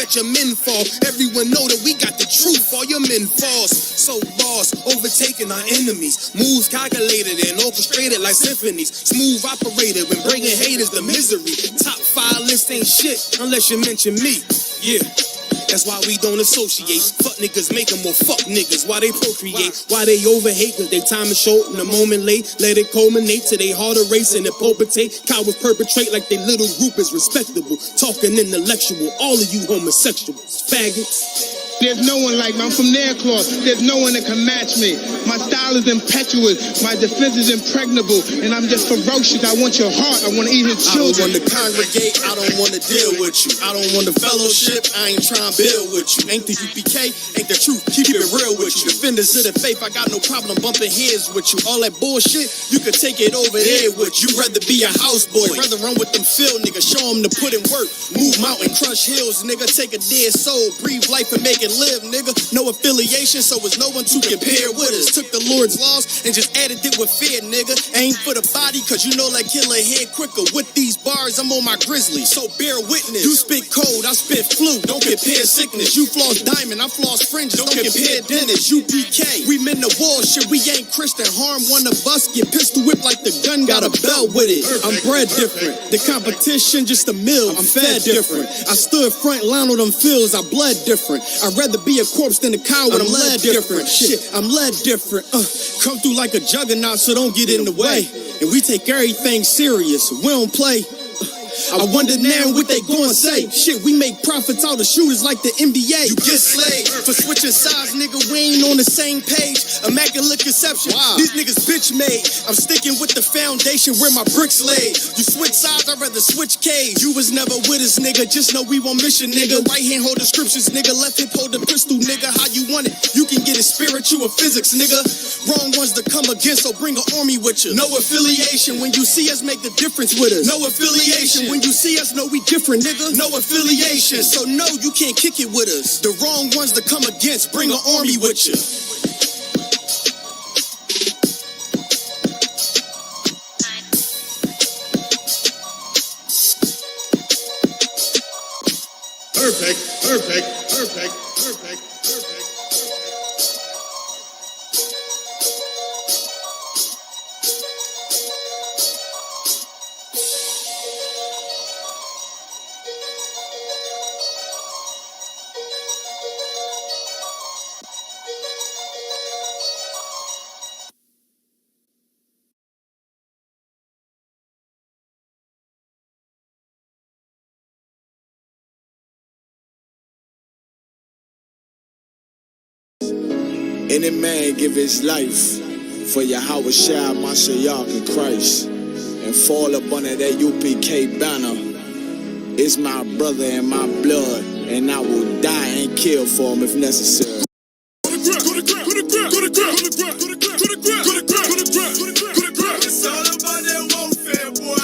let your men fall. Everyone know that we got the truth, all your men false. So lost, overtaking our enemies. Moves calculated and orchestrated like symphonies. Smooth operated when bringing haters to misery. Top 5 list ain't shit unless you mention me. Yeah. That's why we don't associate. Fuck niggas make them more fuck niggas. Why they procreate? Why they overhate? Cause they time is short and the moment late. Let it culminate to they heart erasing and palpitate. Cowards perpetrate like they little group is respectable. Talking intellectual. All of you homosexuals. Faggots. There's no one like me. I'm from Nairclaw. There's no one that can match me. My style is impetuous. My defense is impregnable. And I'm just ferocious. I want your heart. I want to eat his children. I don't want to congregate. I don't want to deal with you. I don't want the fellowship. I ain't trying to build with you. Ain't the UPK? Ain't the truth. Keep it real with you. Defenders of the faith. I got no problem bumping heads with you. All that bullshit, you can take it over there with you. Rather be a houseboy. Rather run with them field niggas. Show them to put in work. Move mountain, crush hills, nigga. Take a dead soul. Breathe life and make it live, nigga. No affiliation, so it's no one to compare with us. Took the Lord's laws and just added it with fear, nigga. Aim for the body, cause you know like killer head quicker. With these bars, I'm on my grizzly, so bear witness. You spit cold, I spit flu. Don't compare sickness. You floss diamond, I floss fringes. Don't compare dentists. You PK. We men the wall shit, we ain't Christian. Harm one of us, get pistol whipped like the gun got a belt with it. I'm bred different. The competition just a mill. I'm fed different. I stood front line on them fields. I bled different. I'd rather be a corpse than a coward. I'm led different. Shit, I'm led different. Come through like a juggernaut, so don't get in the way. And we take everything serious. We don't play. I wonder now what they gon' say. Shit, we make profits out of shooters like the NBA. You get slayed for switching sides, nigga. We ain't on the same page. Immaculate conception. Wow. These niggas bitch made. I'm sticking with the foundation where my bricks laid. You switch sides, I'd rather switch cage. You was never with us, nigga. Just know we on mission, nigga. Right hand hold the scriptures, nigga. Left hip hold the pistol, nigga. How you want it? You can get it spiritual or physics, nigga. Wrong ones to come against, so bring an army with you. No affiliation. When you see us, make the difference with us. No affiliation. When you see us, know we different, nigga. No affiliation, so no, you can't kick it with us. The wrong ones to come against, bring an army with you. Perfect, perfect, perfect, perfect, perfect. Any man give his life for Yahweh Shai, Mashiach, and Christ, and fall up under that UPK banner. It's my brother and my blood, and I will die and kill for him if necessary. It's all about that warfare, boy. Back up. It's all about that warfare, boy.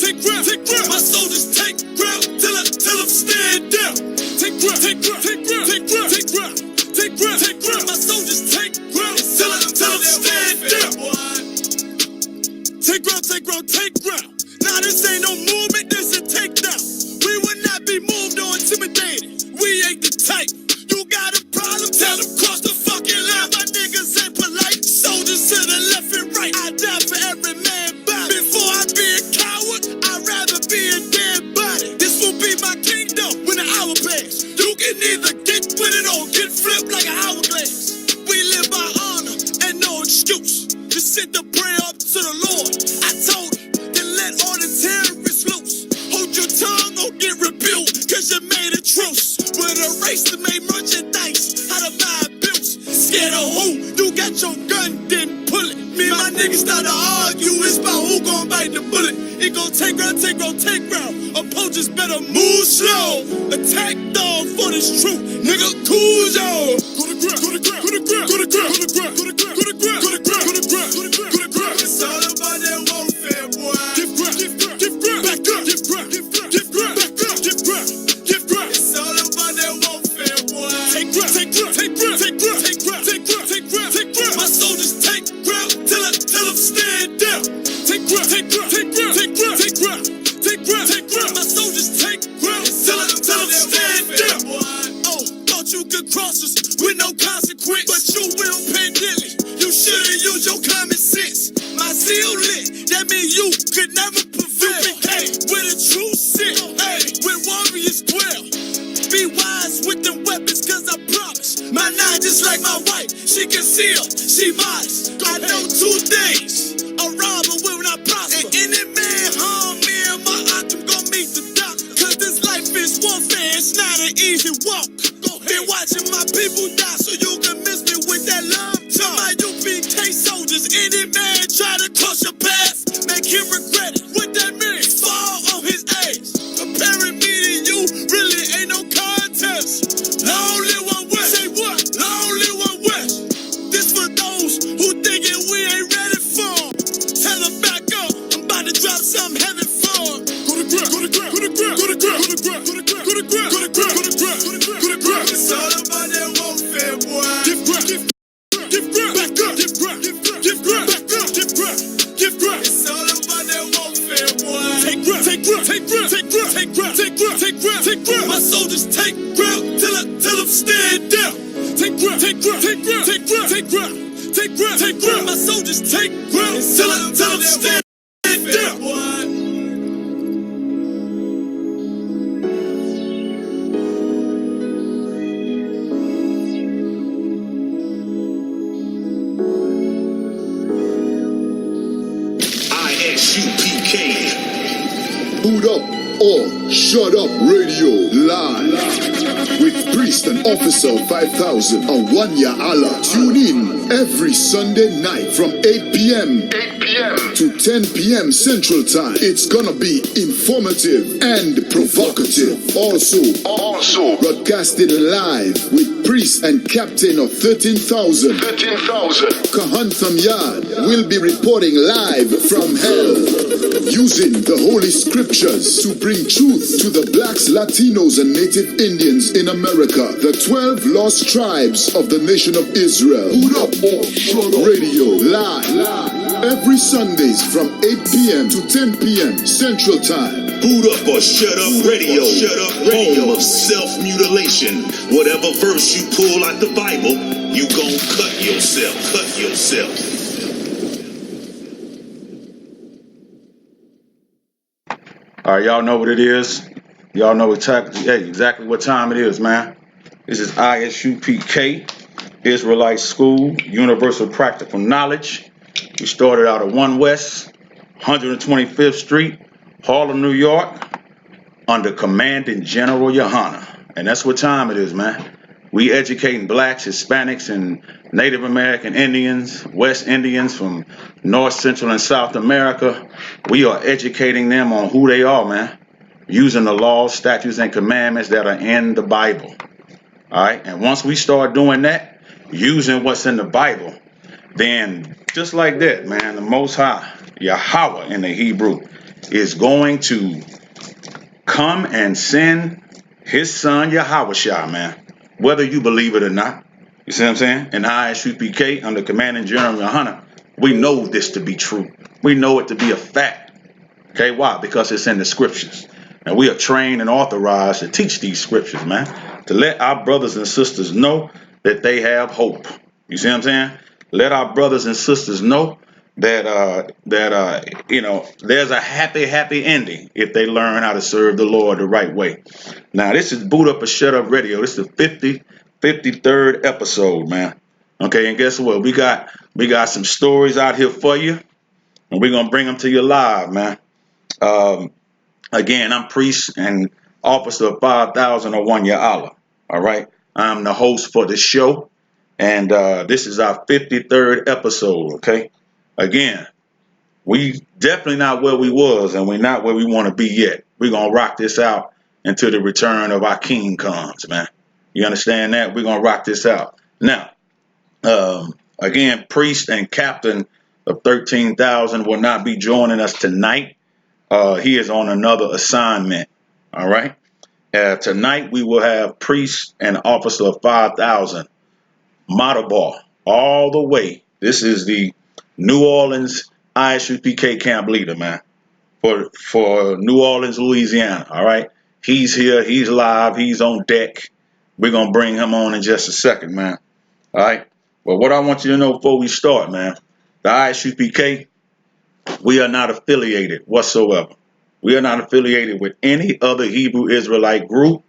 Take ground. My soldiers take ground till them stand down. Take ground. My soldiers take ground till them stand down. Take ground. Nah, this ain't no movement, this a takedown. We will not be moved or intimidated. We ain't the type. You got a problem, tell them cross the fucking line. My niggas ain't polite. Soldiers to the left and right. I die for every man body. Before I be a coward, I'd rather be a dead body. This will be my kingdom when the hour pass. You can either get with it or get flipped like an hourglass. We live by honor and no excuse. Just send the prayer up to the Lord. I told him, then let all the terrorists loose. Hold your tongue or get rebuked, cause you made a truce. With a race that made merchandise out of my abuse. Scared of who? You got your gun, then pull it. Me and my niggas start to argue, it's about who gon' bite the bullet. It gon' take round. Opponents better move slow. Attack dog for this truth, nigga, cool yo. Go to ground. It's all about that warfare, boy. Give ground. Back up. Give ground. It's all about that warfare, boy. Take ground. My soldiers take ground. still lit. That means you could never prevail. Hey, with a true shit. Hey, with warriors dwell. Be wise with them weapons, cause I promise. My nine just like my wife. She concealed, she modest. I know two things. A robber will not prosper. And any man harm me and my aunt gon' meet the doctor. Cause this life is warfare, it's not an easy walk. Been watching my people die so you can miss me with that love talk. My UPK soldiers, any man try to cross your path, make him regret it. What that mean? Fall on his ass. Comparing me to you really ain't no contest. Long live one West. Say what? Long live one West. This for those who thinking we ain't ready for. Tell them back up. I'm about to drop something heavy for. Go to ground. Go to ground. Go to ground. Go to ground. Go to ground. Go to ground. Go to ground. Go to ground. Go to ground. Go to ground. It's all about that warfare, boy. Give ground. Give ground. Back up. Give ground. Give ground. Back up. Give ground. Give ground. It's all about that warfare, boy. Take ground. Take ground. Take ground. Take ground. Take ground. Take ground. Take ground. Take ground. My soldiers take ground till them stand down. Take ground. Take ground. Take ground. Take ground. Take ground. Take ground. Take ground. My soldiers take ground till them stand down. ISUPK. Boot up or shut up radio live with Priest and Officer 5000 on Wanya Allah. Tune in every Sunday night from 8 p.m. to 10 p.m. Central Time. It's gonna be informative and provocative. Also broadcasted live with Priest and Captain of 13,000 Kahantham Yard will be reporting live from hell, using the Holy Scriptures to bring truth to the blacks, Latinos, and Native Indians in America, the 12 lost tribes of the nation of Israel. Boot up or shut up radio live every Sundays from 8 p.m. to 10 p.m. Central Time. Boot up or shut up radio. Shut up radio. Home of self-mutilation. Whatever verse you pull out the Bible, you gon' cut yourself. Cut yourself. All right, y'all know what it is. Y'all know exactly what time it is, man. This is ISUPK, Israelite School, Universal Practical Knowledge. We started out at 1 West, 125th Street, Harlem, New York, under Commanding General Yohana. And that's what time it is, man. We educating blacks, Hispanics, and Native American Indians, West Indians from North, Central, and South America. We are educating them on who they are, man, using the laws, statutes, and commandments that are in the Bible. All right, and once we start doing that, using what's in the Bible, then just like that, man, the Most High, Yahweh in the Hebrew, is going to come and send his son Yahushua, man, whether you believe it or not. You see what I'm saying? In ISUPK, under Commanding General Yohana, we know this to be true. We know it to be a fact. Okay, why? Because it's in the scriptures. And we are trained and authorized to teach these scriptures, man, to let our brothers and sisters know that they have hope. You see what I'm saying? Let our brothers and sisters know that there's a happy ending if they learn how to serve the Lord the right way. Now, this is Boot Up or Shut Up Radio. This is the 53rd episode, man. Okay, and guess what? We got some stories out here for you, and we're gonna bring them to you live, man. Again, I'm Priest and Officer of 5000 or Wanya Allah. All right, I'm the host for the show, and this is our 53rd episode. Okay. Again, we definitely not where we was, and we're not where we want to be yet. We're going to rock this out until the return of our king comes, man. You understand that? We're going to rock this out. Now, again, Priest and Captain of 13,000 will not be joining us tonight. He is on another assignment, all right? Tonight, we will have Priest and Officer of 5000, Madabar, all the way. This is the New Orleans ISUPK camp leader, man, for New Orleans, Louisiana. All right, he's here, he's live, he's on deck. We're gonna bring him on in just a second, man. All right, but what I want you to know before we start, man, the ISUPK We are not affiliated whatsoever. We are not affiliated with any other Hebrew Israelite group,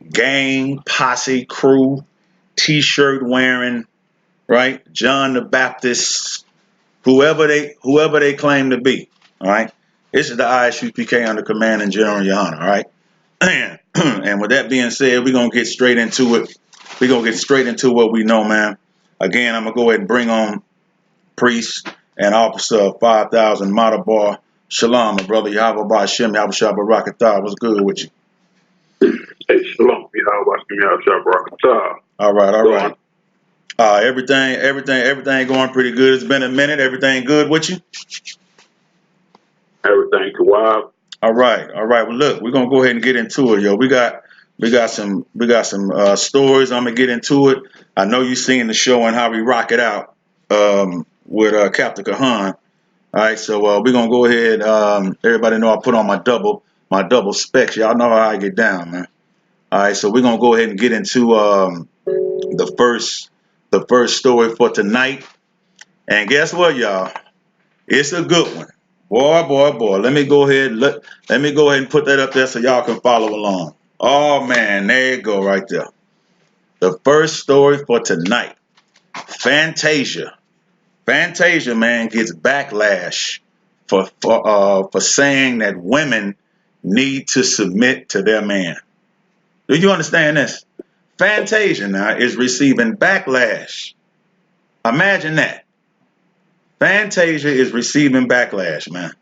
gang, posse, crew, t-shirt wearing, right? John the Baptist, whoever they claim to be. All right. This is the ISUPK under command and General Your Honor. All right. And with that being said, we're gonna get straight into it. We're gonna get straight into what we know, man. Again, I'm gonna go ahead and bring on priest and officer of 5,000 Madabar. Shalom, my brother. Yahweh Ba'Shem, Yahweh Shabbat Barakatah. What's good with you? Hey, shalom. Barakatah. All right, all right. Everything going pretty good. It's been a minute. Everything good with you? Everything Kawab. All right. Well, look, we're gonna go ahead and get into it, yo. We got some stories. I'm gonna get into it. I know you seen the show and how we rock it out with Captain Kahan. All right, so we're gonna go ahead. Everybody know I put on my double specs. Y'all know how I get down, man. All right, so we're gonna go ahead and get into the first story for tonight. And guess what, y'all? It's a good one. Boy. Let me go ahead and put that up there so y'all can follow along. Oh man, there you go right there. The first story for tonight. Fantasia, man, gets backlash for saying that women need to submit to their man. Do you understand this? Fantasia now is receiving backlash. Imagine that. Fantasia is receiving backlash, man,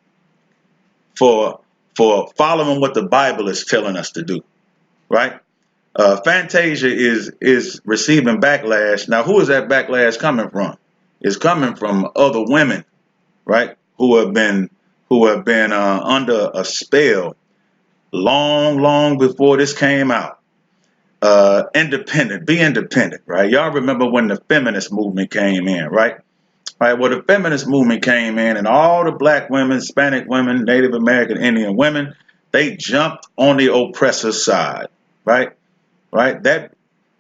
for following what the Bible is telling us to do, right? Fantasia is receiving backlash. Now, who is that backlash coming from? It's coming from other women, right? Who have been under a spell long before this came out. Be independent, right? Y'all remember when the feminist movement came in, right? Right, well, the feminist movement came in, and all the black women, Hispanic women, Native American, Indian women, they jumped on the oppressor's side, right? That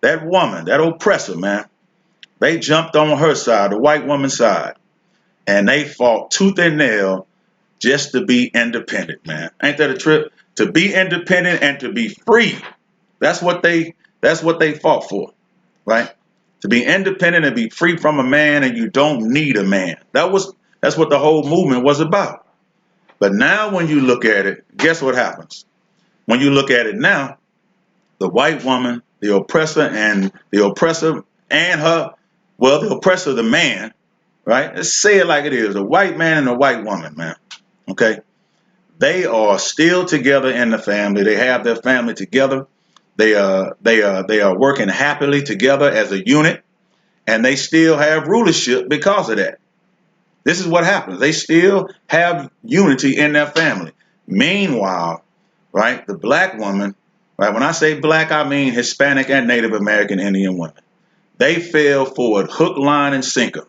woman, that oppressor, man, they jumped on her side, the white woman's side, and they fought tooth and nail just to be independent, man. Ain't that a trip? To be independent and to be free. That's what they fought for, right? To be independent and be free from a man, and you don't need a man. That's what the whole movement was about. But now when you look at it, guess what happens? When you look at it now, the white woman, the oppressor, the oppressor, the man, right? Let's say it like it is. A white man and a white woman, man. Okay? They are still together in the family. They have their family together. They are working happily together as a unit. And they still have rulership because of that. This is what happens. They still have unity in their family. Meanwhile, right, the black woman, right, when I say black, I mean Hispanic and Native American Indian women. They fell for it hook, line, and sinker.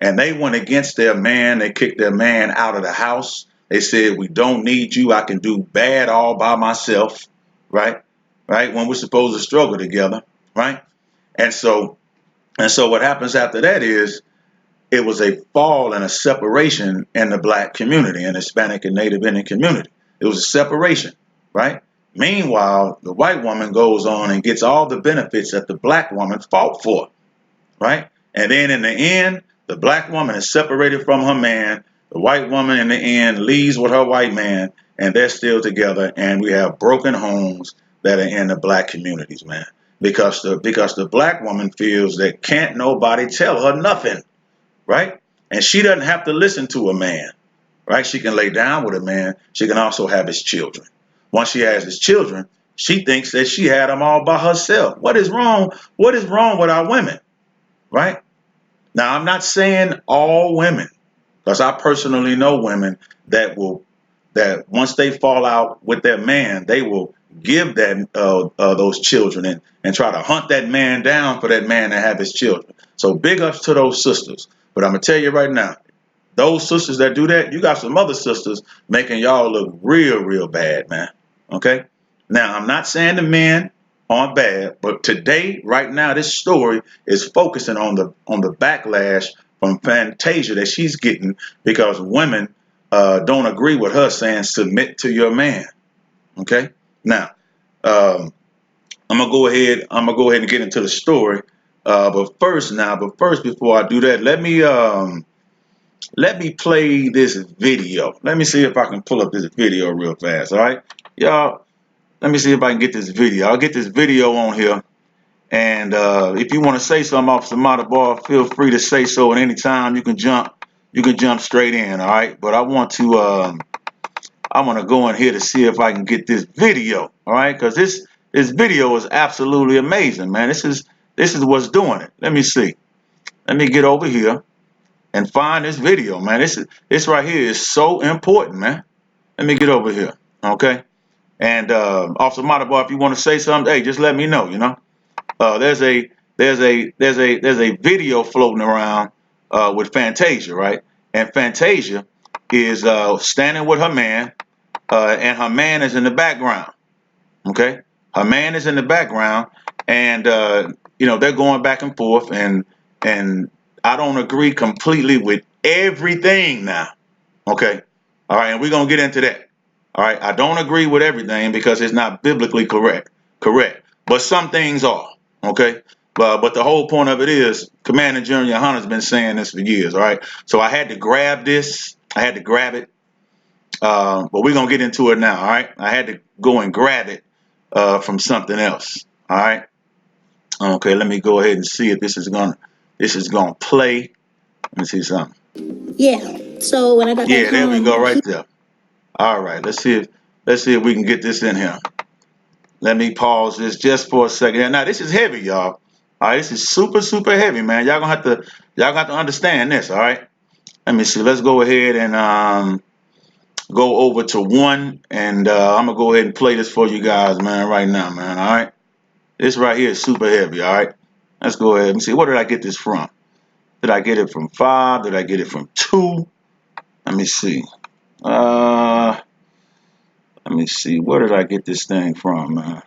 And they went against their man. They kicked their man out of the house. They said, we don't need you. I can do bad all by myself, right? Right, when we're supposed to struggle together, right? And so what happens after that is it was a fall and a separation in the black community and Hispanic and Native Indian community. It was a separation, right? Meanwhile, the white woman goes on and gets all the benefits that the black woman fought for, right? And then in the end, the black woman is separated from her man. The white woman in the end leaves with her white man, and they're still together. And we have broken homes that are in the black communities, man. Because the black woman feels that can't nobody tell her nothing, right? And she doesn't have to listen to a man, right? She can lay down with a man. She can also have his children. Once she has his children, she thinks that she had them all by herself. What is wrong? What is wrong with our women, right? Now, I'm not saying all women, because I personally know women that once they fall out with their man, they will give those children and try to hunt that man down for that man to have his children. So big ups to those sisters. But I'm going to tell you right now, those sisters that do that, you got some other sisters making y'all look real bad, man. Okay? Now, I'm not saying the men aren't bad, but today, right now, this story is focusing on the backlash from Fantasia that she's getting because women don't agree with her saying submit to your man. Okay. Now, I'm gonna go ahead and get into the story. But first, before I do that, let me play this video. Let me see if I can pull up this video real fast. All right, y'all. Let me see if I can get this video. I'll get this video on here. And if you want to say something, Officer Matabar, feel free to say so at any time. You can jump straight in. All right. But I want to go in here to see if I can get this video. All right, because this video is absolutely amazing, man. This is what's doing it. Let me see. Let me get over here and find this video, man. This right here is so important, man. Let me get over here, okay? And Officer Matabar, if you want to say something, hey, just let me know. You know, there's a video floating around with Fantasia, right? And Fantasia is standing with her man, and her man is in the background. Okay, her man is in the background, and they're going back and forth, and I don't agree completely with everything now. Okay, all right, and we're gonna get into that. All right, I don't agree with everything because it's not biblically correct, but some things are. Okay, but the whole point of it is, Commander General Yohana's been saying this for years. All right, so I had to grab this. I had to grab it. But we're gonna get into it now. All right, I had to go and grab it from something else. All right. Okay, let me go ahead and see if this is gonna play. Let me see something. Yeah. So when I got back There we home, go, right there. All right, let's see if we can get this in here. Let me pause this just for a second. Now this is heavy, y'all. All right, this is super heavy, man. Y'all gonna have to understand this. All right. Let me see. Let's go ahead and go over to one, and I'm gonna go ahead and play this for you guys, man, right now, man. All right. This right here is super heavy. All right. Let's go ahead and see. Where did I get this from? Did I get it from 5? Did I get it from 2? Let me see. Let me see. Where did I get this thing from, man?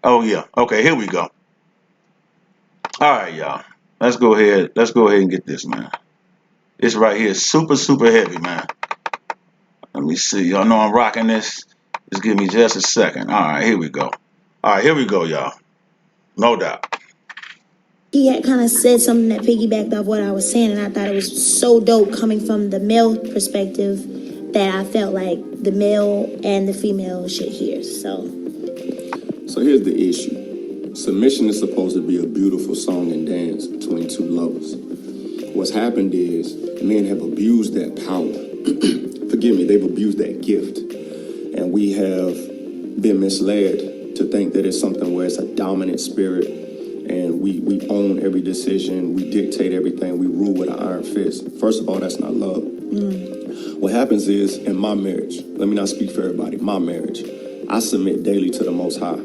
Oh yeah. Okay, here we go. All right, y'all. Let's go ahead and get this, man. This right here is super heavy, man. Let me see. Y'all know I'm rocking this. Just give me just a second. All right, here we go. All right, here we go, y'all. No doubt. he had kind of said something that piggybacked off what I was saying, and I thought it was so dope coming from the male perspective that I felt like the male and the female should hear. So here's the issue. Submission is supposed to be a beautiful song and dance between two lovers. What's happened is men have abused that power. Forgive me, they've abused that gift. And we have been misled to think that it's something where it's a dominant spirit and we own every decision, we dictate everything, we rule with an iron fist. First of all, that's not love. What happens is, in my marriage, let me not speak for everybody, my marriage, I submit daily to the Most High.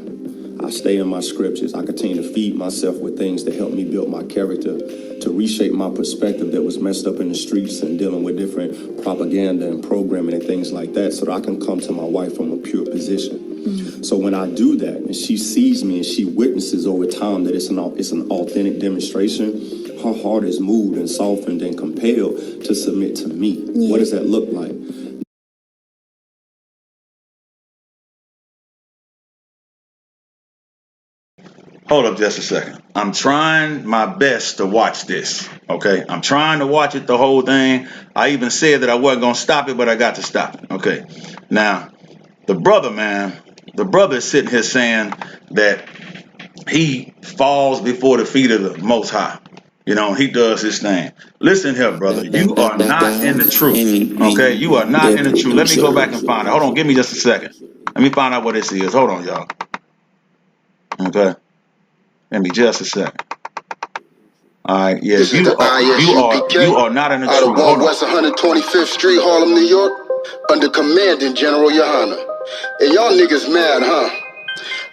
I stay in my scriptures. I continue to feed myself with things that help me build my character, to reshape my perspective that was messed up in the streets and dealing with different propaganda and programming and things like that, so that I can come to my wife from a pure position. So when I do that and she sees me and she witnesses over time that it's an authentic demonstration, her heart is moved and softened and compelled to submit to me. What does that look like? Hold up just a second. I'm trying my best to watch this, okay? I'm trying to watch it, the whole thing. I even said that I wasn't going to stop it, but I got to stop it, okay? Now, the brother is sitting here saying that he falls before the feet of the Most High. You know, he does his thing. Listen here, brother. You are not in the truth, okay? You are not in the truth. Let me go back and find it. Hold on, give me just a second. Let me find out what this is. Hold on, y'all. Okay? Give me just a second. All right, yeah, This is the ISUPK you are not in the out truth. of 1 West 125th Street, Harlem, New York, under Commanding General Yohana. And y'all niggas mad, huh?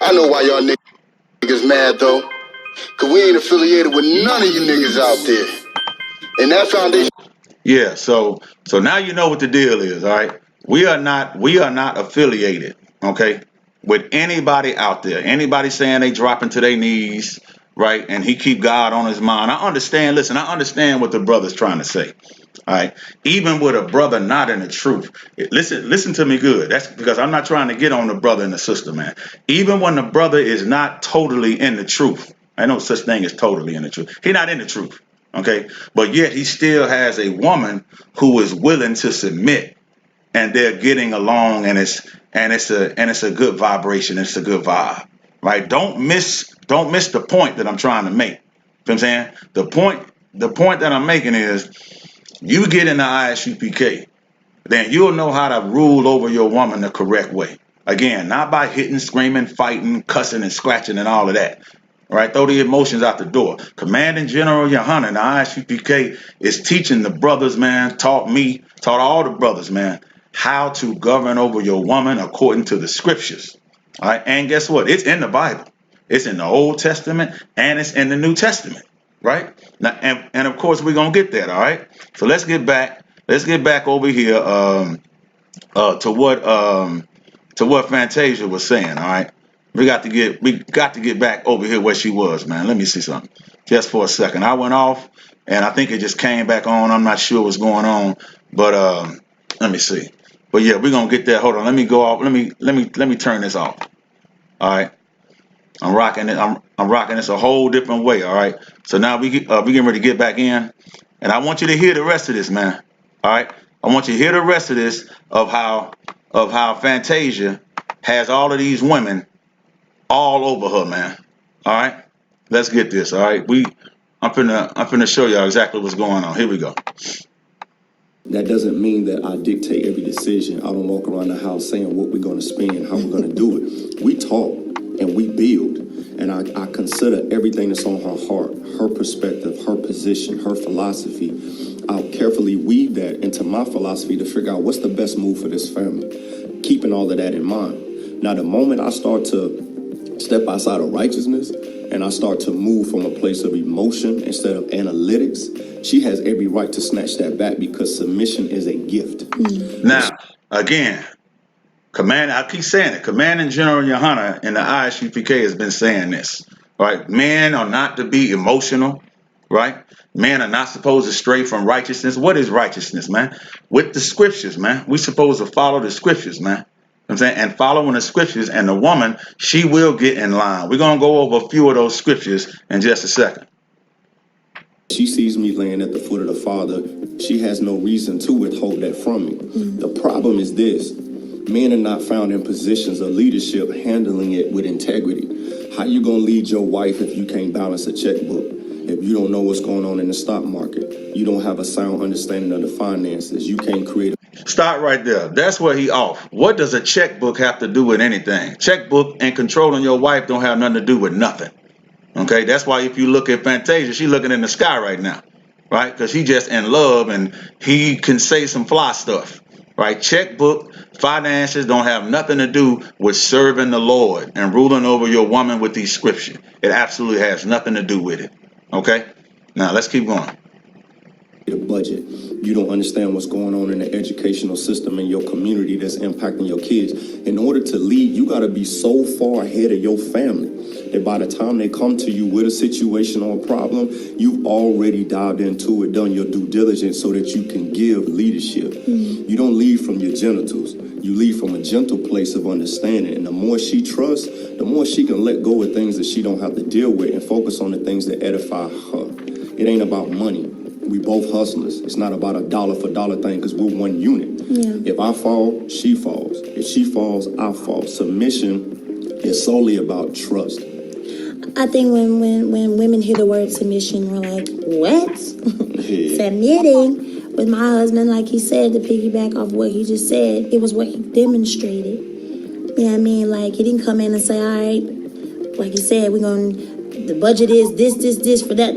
I know why y'all niggas mad, though. Cause we ain't affiliated with none of you niggas out there. And that foundation... Yeah, so now you know what the deal is, all right? We are not affiliated, okay, with anybody out there. Anybody saying they dropping to their knees, right? And he keep God on his mind. I understand. Listen, I understand what the brother's trying to say. All right. Even with a brother not in the truth, listen to me good. That's because I'm not trying to get on the brother and the sister, man. Even when the brother is not totally in the truth, I know such thing as totally in the truth. He's not in the truth. Okay. But yet he still has a woman who is willing to submit, and they're getting along, and it's a good vibration. It's a good vibe. Right. Don't miss the point that I'm trying to make. You know what I'm saying? The point that I'm making is, you get in the ISUPK, then you'll know how to rule over your woman the correct way. Again, not by hitting, screaming, fighting, cussing, and scratching and all of that. All right, throw the emotions out the door. Commanding General Yohana, the ISUPK, is teaching the brothers, man, taught all the brothers, man, how to govern over your woman according to the scriptures. All right, and guess what? It's in the Bible. It's in the Old Testament, and it's in the New Testament. Right now, and of course we're gonna get that. All right. So let's get back over here to what Fantasia was saying. All right. We got to get back over here where she was, man. Let me see something just for a second. I went off and I think it just came back on. I'm not sure what's going on, but let me see. But yeah, we're gonna get there. Hold on. Let me go off. Let me turn this off. All right. I'm rocking it. I'm rocking this a whole different way. All right. So now we getting ready to get back in, and I want you to hear the rest of this, man. All right. I want you to hear the rest of this of how Fantasia has all of these women all over her, man. All right. Let's get this. All right. I'm finna show y'all exactly what's going on. Here we go. That doesn't mean that I dictate every decision. I don't walk around the house saying what we're going to spend, how we're going to do it. We talk and we build. And I consider everything that's on her heart, her perspective, her position, her philosophy. I'll carefully weave that into my philosophy to figure out what's the best move for this family, keeping all of that in mind. Now, the moment I start to step outside of righteousness and I start to move from a place of emotion instead of analytics, she has every right to snatch that back because submission is a gift. Now, again, I keep saying it. Commanding General Yohana in the ISUPK has been saying this, right? Men are not to be emotional, right? Men are not supposed to stray from righteousness. What is righteousness, man? With the scriptures, man. We're supposed to follow the scriptures, man. You know what I'm saying? And following the scriptures, and the woman, she will get in line. We're going to go over a few of those scriptures in just a second. She sees me laying at the foot of the Father. She has no reason to withhold that from me. The problem is this. Men are not found in positions of leadership handling it with integrity. How you gonna lead your wife if you can't balance a checkbook? If you don't know what's going on in the stock market? You don't have a sound understanding of the finances. You can't create Start right there. That's where he off. What does a checkbook have to do with anything? Checkbook and controlling your wife don't have nothing to do with nothing. Okay, that's why if you look at Fantasia, she's looking in the sky right now, right? Because he just in love and he can say some fly stuff. Right? Checkbook, finances don't have nothing to do with serving the Lord and ruling over your woman with these scriptures. It absolutely has nothing to do with it. Okay? Now, let's keep going. A budget. You don't understand what's going on in the educational system in your community that's impacting your kids. In order to lead, you got to be so far ahead of your family that by the time they come to you with a situation or a problem, you've already dived into it, done your due diligence so that you can give leadership. You don't lead from your genitals. You lead from a gentle place of understanding. And the more she trusts, the more she can let go of things that she don't have to deal with and focus on the things that edify her. It ain't about money. We both hustlers. It's not about a dollar for dollar thing because we're one unit. Yeah. If I fall, she falls. If she falls, I fall. Submission is solely about trust. I think when women hear the word submission, we're like, what? Submitting. With my husband, like he said, to piggyback off what he just said, it was what he demonstrated. You know what I mean? Like, he didn't come in and say, all right, like he said, the budget is this for that,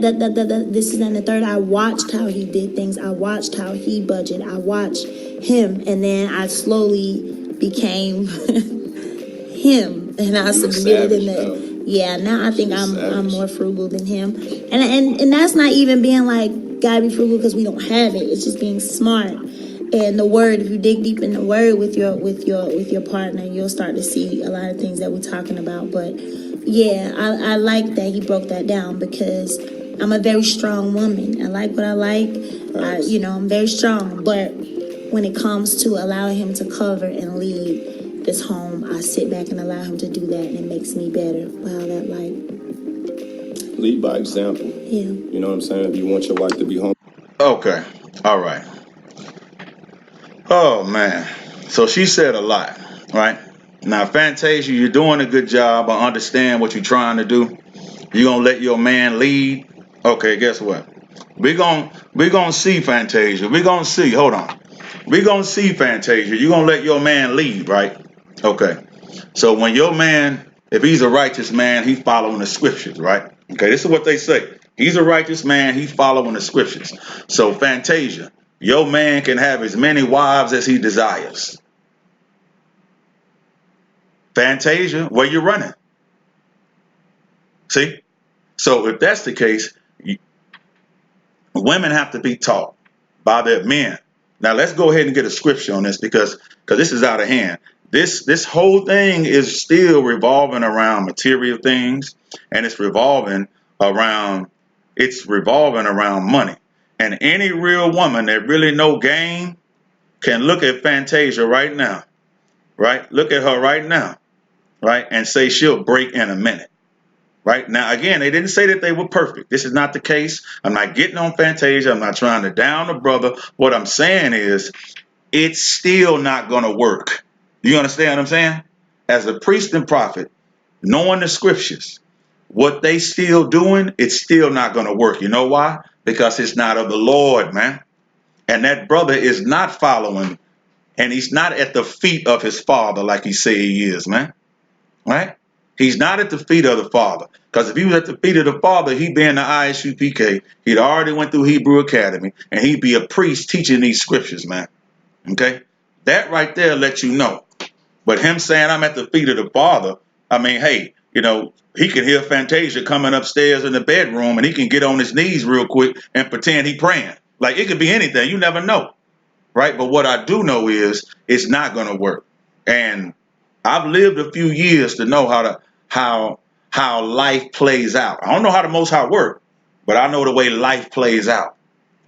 this is and the third. I watched how he did things. I watched how he budgeted. I watched him, and then I slowly became him, and I submitted in that. Yeah, now I think I'm more frugal than him, and that's not even being like gotta be frugal because we don't have it. It's just being smart. And the word, if you dig deep in the word with your partner, you'll start to see a lot of things that we're talking about. But Yeah, I like that he broke that down because I'm a very strong woman. I like what I like. I'm very strong. But when it comes to allowing him to cover and lead this home, I sit back and allow him to do that, and it makes me better. Wow, that lead by example. Yeah. You know what I'm saying? If you want your wife to be home. Okay. All right. Oh, man. So she said a lot, right? Now, Fantasia, you're doing a good job. I understand what you're trying to do. You're going to let your man lead. Okay, guess what? We're gonna see, Fantasia. We're going to see. Hold on. We're going to see, Fantasia. You're going to let your man lead, right? Okay. So when your man, if he's a righteous man, he's following the scriptures, right? Okay, this is what they say. He's a righteous man, he's following the scriptures. So Fantasia, your man can have as many wives as he desires. Fantasia, where you running? See? So if that's the case, women have to be taught by their men. Now let's go ahead and get a scripture on this because this is out of hand. This whole thing is still revolving around material things, and it's revolving around money. And any real woman that really know game can look at Fantasia right now, right? Look at her right now, right? And say she'll break in a minute. Right now, again, they didn't say that they were perfect. This is not the case. I'm not getting on Fantasia. I'm not trying to down the brother. What I'm saying is it's still not going to work. You understand what I'm saying? As a priest and prophet, knowing the scriptures, what they still doing, it's still not going to work. You know why? Because it's not of the Lord, man. And that brother is not following, and he's not at the feet of his father like he say he is, man. Right? He's not at the feet of the Father. Because if he was at the feet of the Father, he'd be in the ISUPK. He'd already went through Hebrew Academy, and he'd be a priest teaching these scriptures, man. Okay? That right there lets you know. But him saying I'm at the feet of the Father, I mean, hey, he can hear Fantasia coming upstairs in the bedroom, and he can get on his knees real quick and pretend he praying. Like, it could be anything. You never know. Right? But what I do know is it's not going to work. And I've lived a few years to know how life plays out. I don't know how the Most High works, but I know the way life plays out,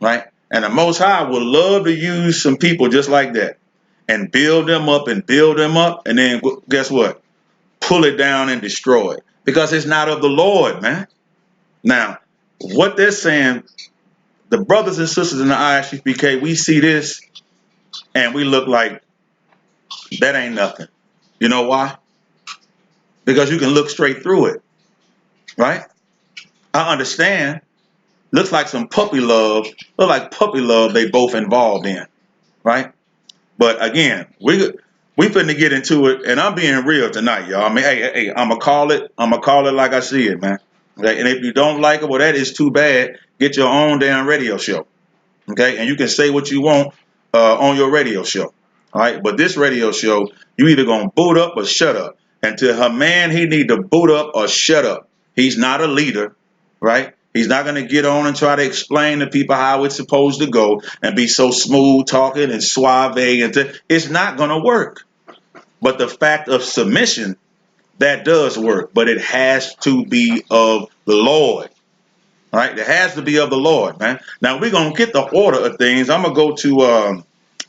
right? And the Most High would love to use some people just like that and build them up, and then guess what? Pull it down and destroy it because it's not of the Lord, man. Now, what they're saying, the brothers and sisters in the ISUPK, we see this and we look like that ain't nothing. You know why? Because you can look straight through it, right? I understand. Looks like some puppy love. Look like puppy love they both involved in, right? But again, we finna get into it, and I'm being real tonight, y'all. I mean, hey, I'ma call it like I see it, man. Okay? And if you don't like it, well, that is too bad. Get your own damn radio show, okay? And you can say what you want on your radio show, all right? But this radio show, you either gonna boot up or shut up. And to her man, he need to boot up or shut up. He's not a leader, right? He's not going to get on and try to explain to people how it's supposed to go and be so smooth talking and suave. It's not going to work. But the fact of submission, that does work. But it has to be of the Lord, right? It has to be of the Lord, man. Now we're going to get the order of things. I'm going to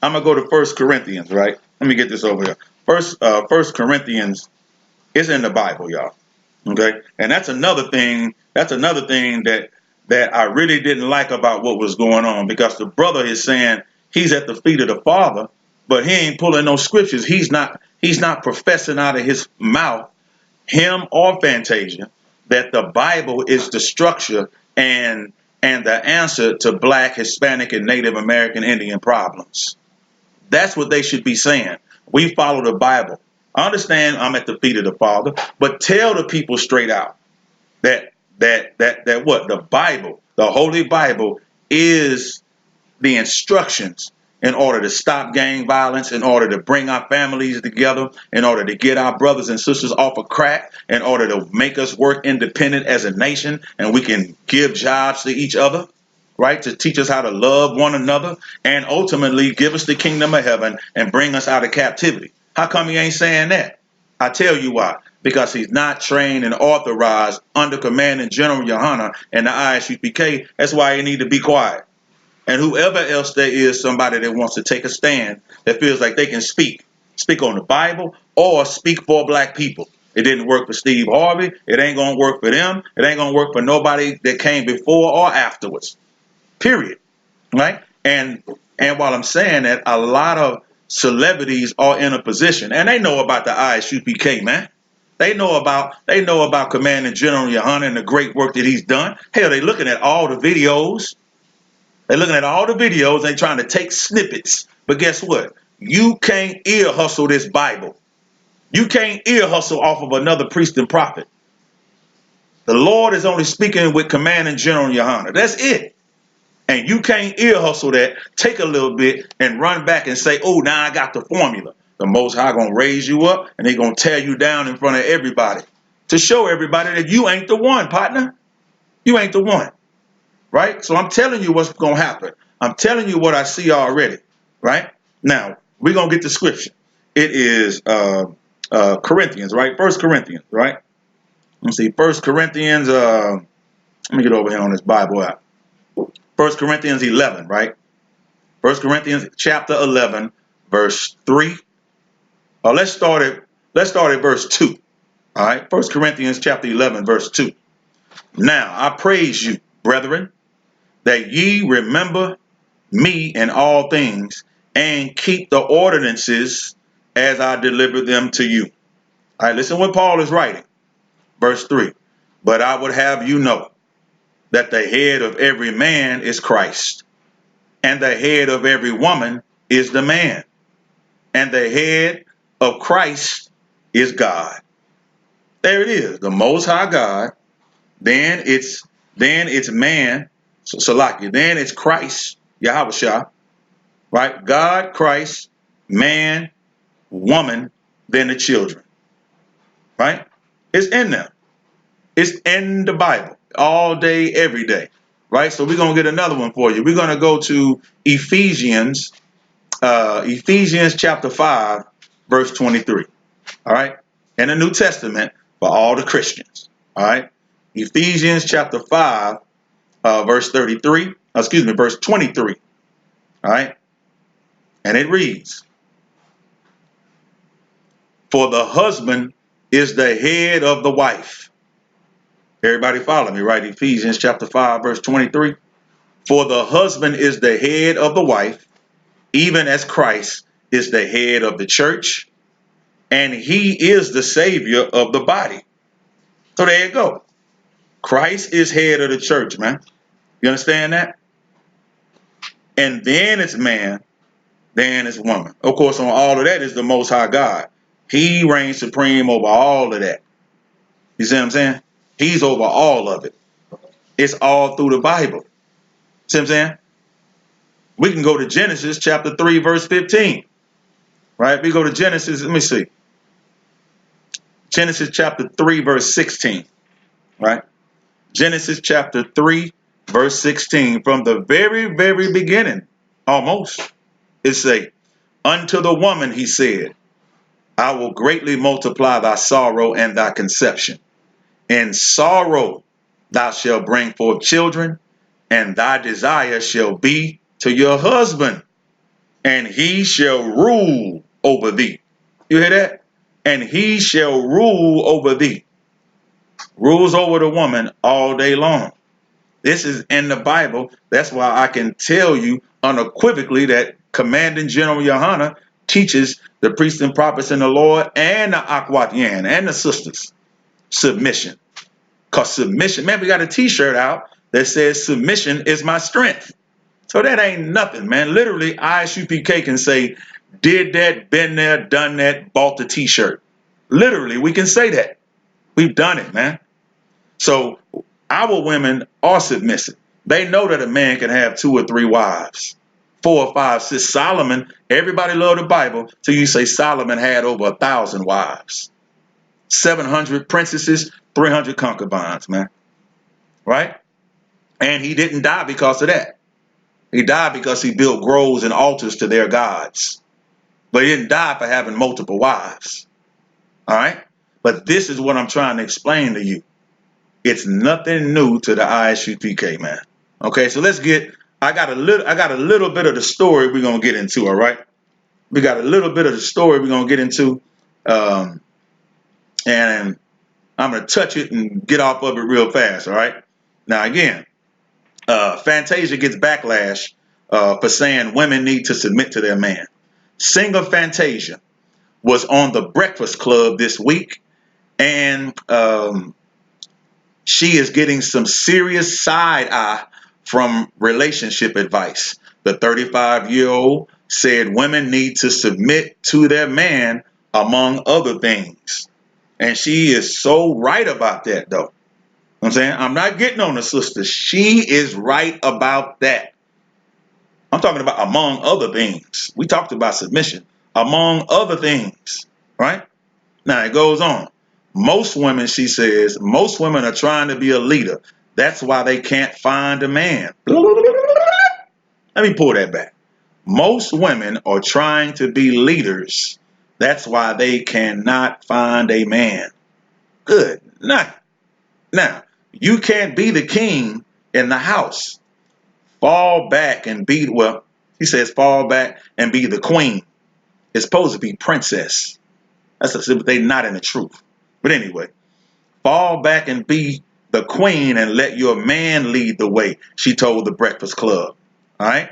go to 1 Corinthians, right? Let me get this over here. First Corinthians is in the Bible, y'all. Okay, and that's another thing. That's another thing that I really didn't like about what was going on, because the brother is saying he's at the feet of the Father, but he ain't pulling no scriptures. He's not professing out of his mouth, him or Fantasia, that the Bible is the structure and the answer to Black, Hispanic, and Native American Indian problems. That's what they should be saying. We follow the Bible. I understand I'm at the feet of the Father, but tell the people straight out that what the Bible, the Holy Bible, is the instructions in order to stop gang violence, in order to bring our families together, in order to get our brothers and sisters off of crack, in order to make us work independent as a nation, and we can give jobs to each other, right? To teach us how to love one another, and ultimately give us the kingdom of heaven and bring us out of captivity. How come he ain't saying that? I tell you why. because he's not trained and authorized under Commanding General Yohana and the ISUPK. That's why he need to be quiet. And whoever else there is, somebody that wants to take a stand, that feels like they can speak on the Bible or speak for black people. It didn't work for Steve Harvey. It ain't going to work for them. It ain't going to work for nobody that came before or afterwards. Period. Right? And while I'm saying that, a lot of celebrities are in a position, and they know about the ISUPK, man. They know about Commanding General Yohana and the great work that he's done. Hell, they're looking at all the videos. They're looking at all the videos. They're trying to take snippets. But guess what? You can't ear hustle this Bible. You can't ear hustle off of another priest and prophet. The Lord is only speaking with Commanding General Yohana. That's it. And you can't ear hustle that, take a little bit and run back and say, oh, now I got the formula. The Most High going to raise you up and they're going to tear you down in front of everybody to show everybody that you ain't the one, partner. You ain't the one. Right? So I'm telling you what's going to happen. I'm telling you what I see already. Right? Now, we're going to get the scripture. It is Corinthians, right? 1 Corinthians, right? Let's see. 1 Corinthians, let me get over here on this Bible app. 1 Corinthians 11, right? 1 Corinthians chapter 11, verse 3. Let's start at verse 2. All right? 1 Corinthians chapter 11, verse 2. Now, I praise you, brethren, that ye remember me in all things, and keep the ordinances as I delivered them to you. All right, listen what Paul is writing. Verse 3. But I would have you know that the head of every man is Christ, and the head of every woman is the man, and the head of Christ is God. There it is, the Most High God. Then it's man, Salakia. Then it's Christ, Yahushua, right? God, Christ, man, woman, then the children, right? It's in them. It's in the Bible all day, every day, right? So we're going to get another one for you. We're going to go to Ephesians chapter 5, verse 23, all right? In the New Testament for all the Christians, all right? Ephesians chapter 5, verse 23, verse 23, all right? And it reads, for the husband is the head of the wife. Everybody follow me, right? Ephesians chapter 5, verse 23. For the husband is the head of the wife, even as Christ is the head of the church, and he is the savior of the body. So there you go. Christ is head of the church, man. You understand that? And then it's man, then it's woman. Of course, on all of that is the Most High God. He reigns supreme over all of that. You see what I'm saying? He's over all of it. It's all through the Bible. See what I'm saying? We can go to Genesis chapter 3, verse 15. Right? We go to Genesis, let me see. Genesis chapter 3, verse 16. Right? Genesis chapter 3, verse 16. From the very, very beginning, almost, it say, unto the woman he said, I will greatly multiply thy sorrow and thy conception. In sorrow thou shalt bring forth children, and thy desire shall be to your husband, and he shall rule over thee. You hear that? And he shall rule over thee. Rules over the woman all day long. This is in the Bible. That's why I can tell you unequivocally that Commanding General Yohana teaches the priests and prophets in the Lord and the Akwatian and the sisters submission. Because submission, man, we got a t-shirt out that says submission is my strength. So that ain't nothing, man. Literally, ISUPK can say, did that, been there, done that, bought the t-shirt. Literally, we can say that. We've done it, man. So our women are submissive. They know that a man can have 2 or 3 wives, 4 or 5, 6. Solomon, everybody loved the Bible till you say Solomon had over 1,000 wives, 700 princesses, 300 concubines, man. Right? And he didn't die because of that. He died because he built groves and altars to their gods. But he didn't die for having multiple wives. All right? But this is what I'm trying to explain to you. It's nothing new to the ISUPK, man. Okay, so I got a little bit of the story we're gonna get into, all right? We got a little bit of the story we're gonna get into. And I'm gonna touch it and get off of it real fast, all right? Now again, Fantasia gets backlash for saying women need to submit to their man. Singer Fantasia was on the Breakfast Club this week, and she is getting some serious side eye from relationship advice. The 35-year-old said women need to submit to their man, among other things. And she is so right about that, though. I'm saying, I'm not getting on the sister. She is right about that. I'm talking about among other things. We talked about submission, among other things, right? Now it goes on. Most women, she says, most women are trying to be a leader. That's why they can't find a man. Let me pull that back. Most women are trying to be leaders. That's why they cannot find a man. Good night. Now, you can't be the king in the house. Fall back and be, well, he says fall back and be the queen. It's supposed to be princess. They're not in the truth. But anyway, fall back and be the queen and let your man lead the way, she told the Breakfast Club. All right.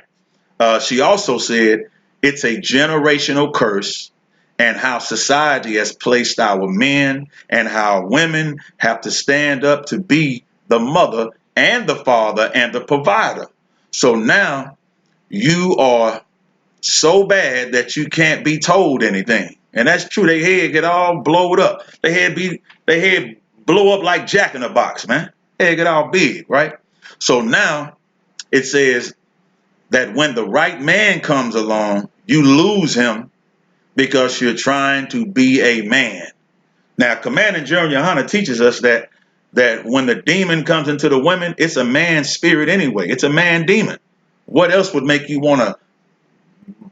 She also said it's a generational curse and how society has placed our men and how women have to stand up to be the mother and the father and the provider. So now you are so bad that you can't be told anything. And that's true. Their head get all blowed up. Their head blow up like Jack in the Box, man. Head get all big, right? So now it says that when the right man comes along, you lose him because you're trying to be a man. Now, Commanding General Yohana teaches us that when the demon comes into the women, it's a man spirit anyway. It's a man demon. What else would make you want to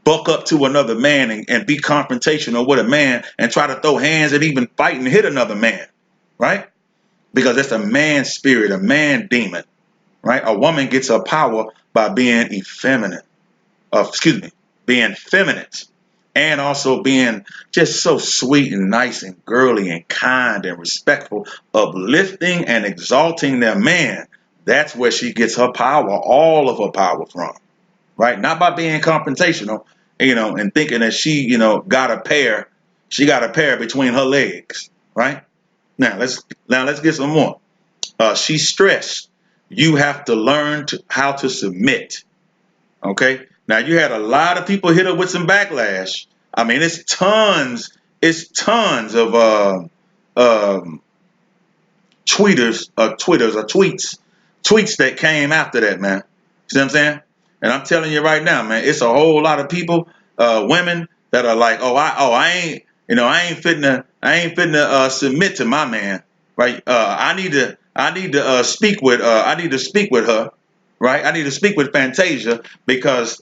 buck up to another man and be confrontational with a man and try to throw hands and even fight and hit another man, right? Because it's a man spirit, a man demon, right? A woman gets her power by being effeminate, being feminine, and also being just so sweet and nice and girly and kind and respectful, uplifting and exalting their man. That's where she gets her power, all of her power from, right? Not by being confrontational, and thinking that she, got a pair between her legs, right? Now let's get some more. She stressed, you have to learn how to submit. Okay. Now you had a lot of people hit her with some backlash. I mean, it's tons of tweets that came after that, man. See what I'm saying? And I'm telling you right now, man, it's a whole lot of people, women that are like, I ain't fitting submit to my man, right? I need to speak with her, right? I need to speak with Fantasia because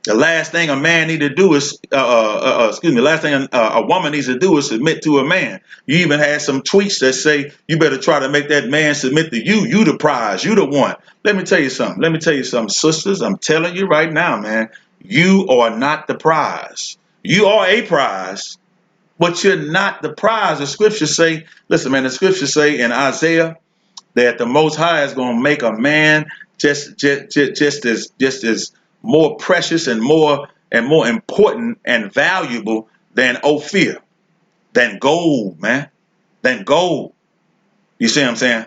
the last thing a man need to do is, last thing a woman needs to do is submit to a man. You even had some tweets that say, you better try to make that man submit to you. You the prize. You the one. Let me tell you something, sisters. I'm telling you right now, man, you are not the prize. You are a prize, but you're not the prize. The scriptures say, listen, man, the scriptures say in Isaiah that the Most High is going to make a man just as more precious and more important and valuable than Ophir, than gold, man, than gold. You see what I'm saying?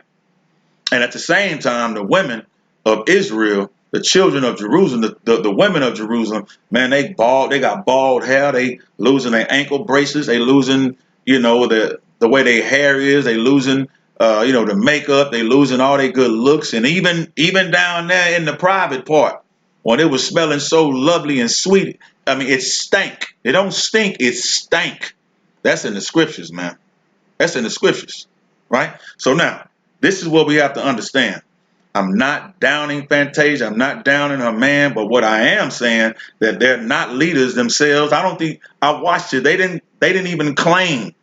And at the same time, the women of Israel, the children of Jerusalem, the women of Jerusalem, man, they got bald hair, they losing their ankle bracelets, they losing, the way their hair is, they losing the makeup, they losing all their good looks, and even down there in the private part, when it was smelling so lovely and sweet, I mean, it stank. It don't stink, it stank. That's in the scriptures, man. That's in the scriptures, right? So now, this is what we have to understand. I'm not downing Fantasia. I'm not downing her man. But what I am saying that they're not leaders themselves. I don't think I watched it. They didn't even claim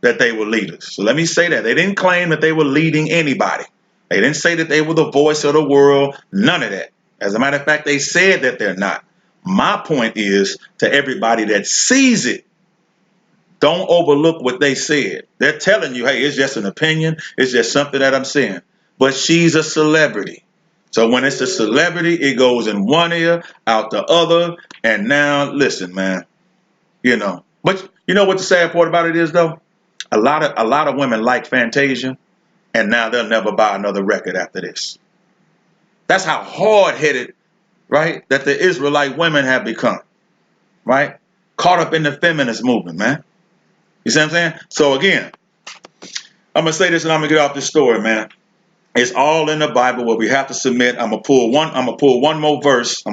that they were leaders. So let me say that. They didn't claim that they were leading anybody. They didn't say that they were the voice of the world. None of that. As a matter of fact, they said that they're not. My point is to everybody that sees it, don't overlook what they said. They're telling you, hey, it's just an opinion. It's just something that I'm saying. But she's a celebrity. So when it's a celebrity, it goes in one ear, out the other. And now, listen, man, you know. But you know what the sad part about it is, though? A lot of women like Fantasia, and now they'll never buy another record after this. That's how hard-headed, right, that the Israelite women have become, right? Caught up in the feminist movement, man. You see what I'm saying? So again, I'm going to say this and I'm going to get off this story, man. It's all in the Bible where we have to submit. I'm going to pull one more verse.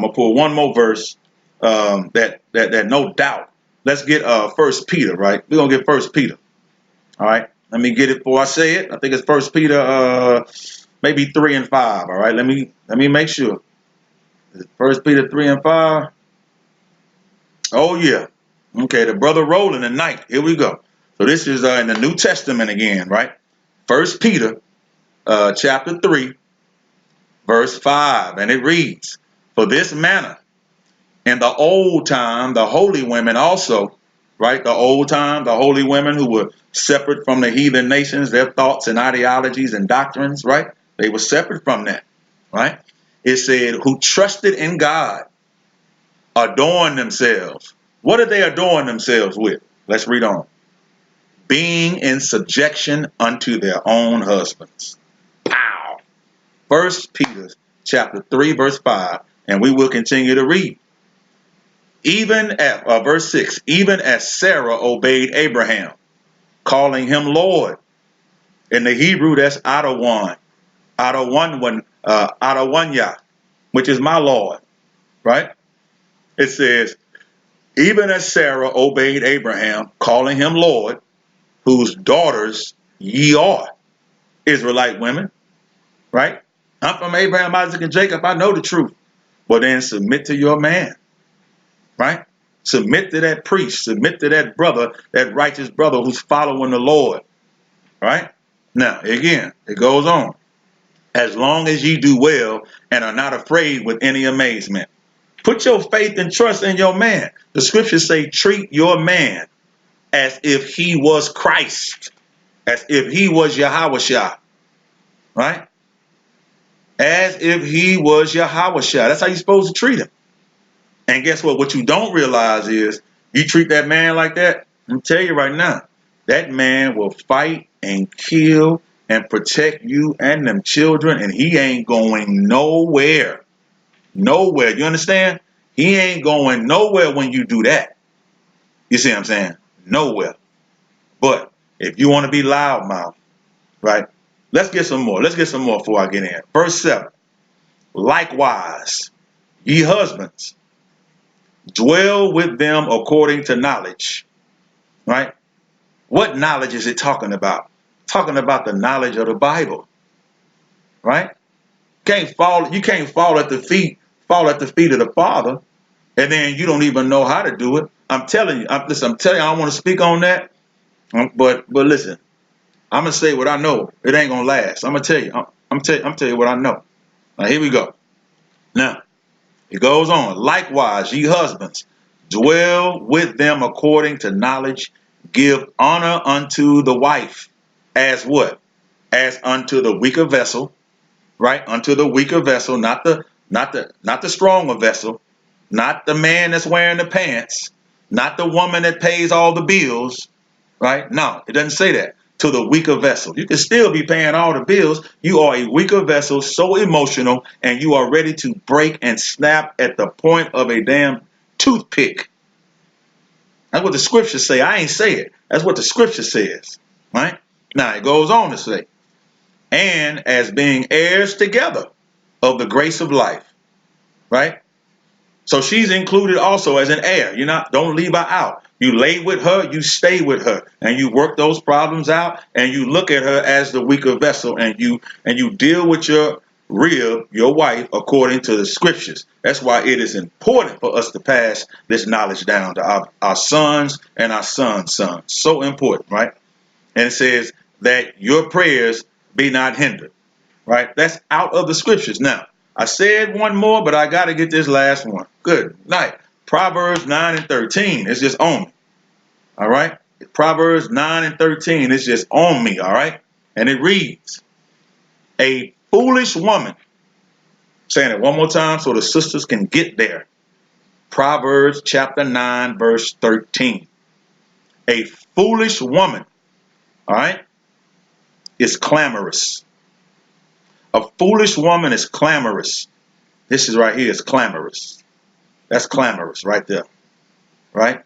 That no doubt. Let's get 1 Peter, right? We're going to get 1 Peter. All right. Let me get it before I say it. I think it's 1 Peter maybe 3 and 5. All right. Let me make sure. 1 Peter 3 and 5. Oh yeah. Okay, the brother rolling tonight. Here we go. So this is in the New Testament again, right? 1 Peter chapter 3, verse 5. And it reads, for this manner, in the old time, the holy women also, right? The old time, the holy women who were separate from the heathen nations, their thoughts and ideologies and doctrines, right? They were separate from that, right? It said, who trusted in God, adorned themselves. What did they adorn themselves with? Let's read on. Being in subjection unto their own husbands. Pow. 1 Peter chapter 3, verse 5. And we will continue to read. Even at verse 6, even as Sarah obeyed Abraham, calling him Lord. In the Hebrew, that's Adawan, Adawanya, which is my Lord, right? It says, even as Sarah obeyed Abraham, calling him Lord, whose daughters ye are. Israelite women, right? I'm from Abraham, Isaac, and Jacob. I know the truth. Well, then submit to your man, right? Submit to that priest. Submit to that brother, that righteous brother who's following the Lord, right? Now, again, it goes on. As long as ye do well and are not afraid with any amazement. Put your faith and trust in your man. The scriptures say treat your man as if he was Christ, as if he was Yahushua, right? As if he was Yahushua. That's how you're supposed to treat him. And guess what? What you don't realize is you treat that man like that, I'm telling you right now, that man will fight and kill and protect you and them children, and he ain't going nowhere. Nowhere. You understand? He ain't going nowhere when you do that. You see what I'm saying? Nowhere. But if you want to be loudmouth, right? Let's get some more. Let's get some more before I get in. Verse 7. Likewise, ye husbands, dwell with them according to knowledge. Right? What knowledge is it talking about? Talking about the knowledge of the Bible. Right? You can't fall at the feet of the Father, and then you don't even know how to do it. I'm telling you, I don't want to speak on that. But listen, I'm gonna say what I know. It ain't gonna last. I'm gonna tell you. I'm tell you what I know. Now here we go. Now it goes on. Likewise, ye husbands, dwell with them according to knowledge. Give honor unto the wife, as what? As unto the weaker vessel, right? Unto the weaker vessel, not the stronger vessel, not the man that's wearing the pants, not the woman that pays all the bills, right? No, it doesn't say that. To the weaker vessel. You can still be paying all the bills. You are a weaker vessel, so emotional, and you are ready to break and snap at the point of a damn toothpick. That's what the scriptures say. I ain't say it. That's what the scripture says, right? Now, it goes on to say, and as being heirs together of the grace of life, right? So she's included also as an heir. Don't leave her out. You lay with her, you stay with her, and you work those problems out, and you look at her as the weaker vessel, and you deal with your wife according to the scriptures. That's why it is important for us to pass this knowledge down to our sons and our sons' sons. So important, right? And it says that your prayers be not hindered, right? That's out of the scriptures. Now, I said one more, but I got to get this last one. Good night. Proverbs 9 and 13. It's just on me. All right. Proverbs 9 and 13. It's just on me. All right. And it reads, a foolish woman, saying it one more time so the sisters can get there. Proverbs chapter 9, verse 13. A foolish woman, all right, is clamorous. A foolish woman is clamorous. This is right here is clamorous. That's clamorous right there. Right?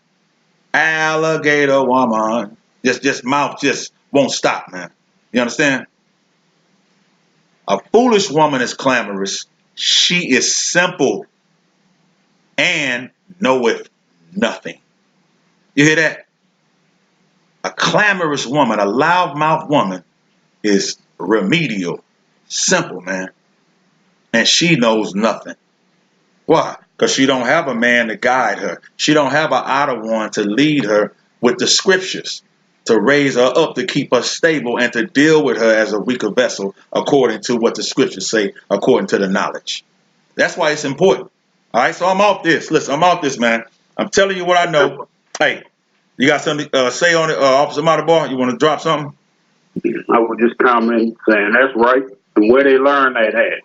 Alligator woman. Just mouth just won't stop, man. You understand? A foolish woman is clamorous. She is simple and knoweth nothing. You hear that? A clamorous woman, a loudmouth woman is remedial, simple, man. And she knows nothing. Why? Because she don't have a man to guide her. She don't have an outer one to lead her with the scriptures, to raise her up, to keep her stable, and to deal with her as a weaker vessel according to what the scriptures say, according to the knowledge. That's why it's important. All right, so I'm off this. Listen, I'm off this, man. I'm telling you what I know. Hey, you got something to say on it, Officer Matabar? You want to drop something? I was just commenting saying that's right. And where they learn that at?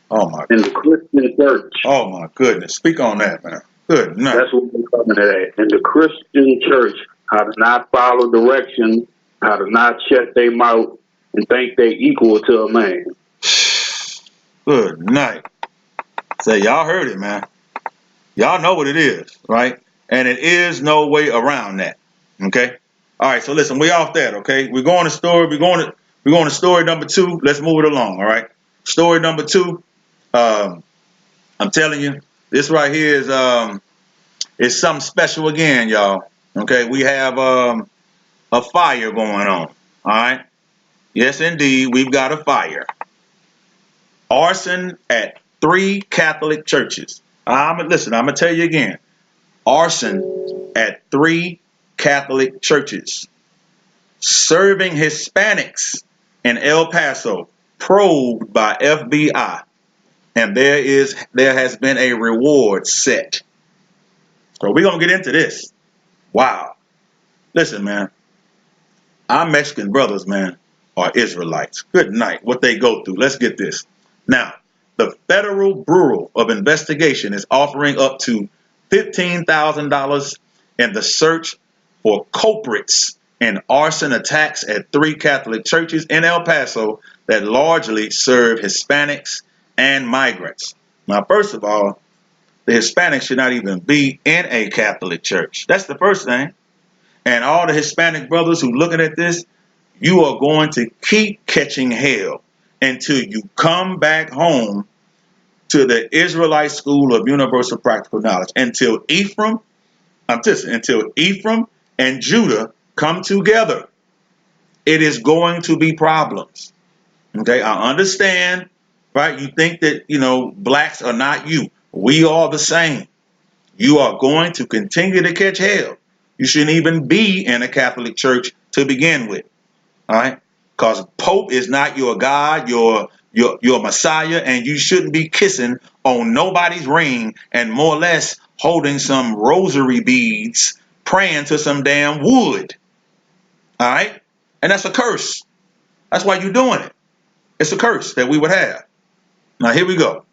Oh my! In the Christian church. Oh my goodness! Speak on that, man. Good night. That's what we're coming at. In the Christian church, how to not follow direction, how to not shut their mouth and think they equal to a man. Good night. Say, y'all heard it, man. Y'all know what it is, right? And it is no way around that. Okay. All right. So listen, we off that. Okay. We're going to story. We're going to story number 2. Let's move it along. All right. Story number 2. I'm telling you, this right here is something special again, y'all. Okay. We have a fire going on. All right. Yes, indeed. We've got a fire. Arson at 3 Catholic churches. Listen, I'm going to tell you again. Arson at 3 Catholic churches. Serving Hispanics in El Paso, probed by FBI. And there has been a reward set. So we're going to get into this. Wow. Listen, man. Our Mexican brothers, man, are Israelites. Good night. What they go through. Let's get this. Now, the Federal Bureau of Investigation is offering up to $15,000 in the search for culprits in arson attacks at 3 Catholic churches in El Paso that largely serve Hispanics and migrants. Now, first of all, the Hispanics should not even be in a Catholic church. That's the first thing. And all the Hispanic brothers who looking at this, you are going to keep catching hell until you come back home to the Israelite School of Universal Practical Knowledge. Until Ephraim and Judah come together, it is going to be problems. Okay, I understand, right? You think that, blacks are not you. We are the same. You are going to continue to catch hell. You shouldn't even be in a Catholic church to begin with. All right? Because Pope is not your God, your Messiah, and you shouldn't be kissing on nobody's ring and more or less holding some rosary beads, praying to some damn wood. All right? And that's a curse. That's why you're doing it. It's a curse that we would have. Now, here we go.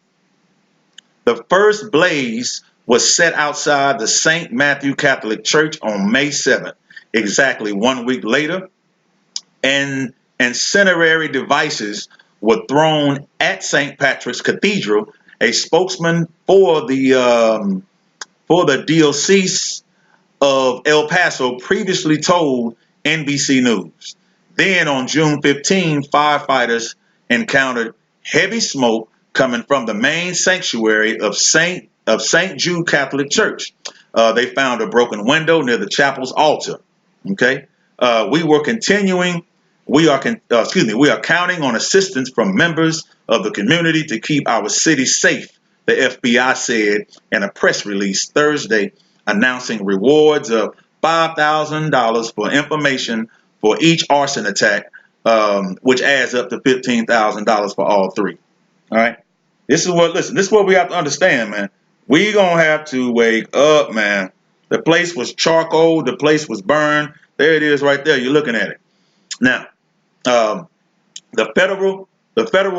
The first blaze was set outside the St. Matthew Catholic Church on May 7th, exactly 1 week later, and incendiary devices were thrown at St. Patrick's Cathedral. A spokesman for the Diocese of El Paso previously told NBC News. Then on June 15, firefighters encountered heavy smoke coming from the main sanctuary of St. Jude Catholic Church. They found a broken window near the chapel's altar. Okay, we are counting on assistance from members of the community to keep our city safe, the FBI said in a press release Thursday, announcing rewards of $5,000 for information for each arson attack, which adds up to $15,000 for all three. All right. This is what we have to understand, man. We gonna have to wake up, man. The place was charcoal. The place was burned. There it is right there. You're looking at it. Now, the Federal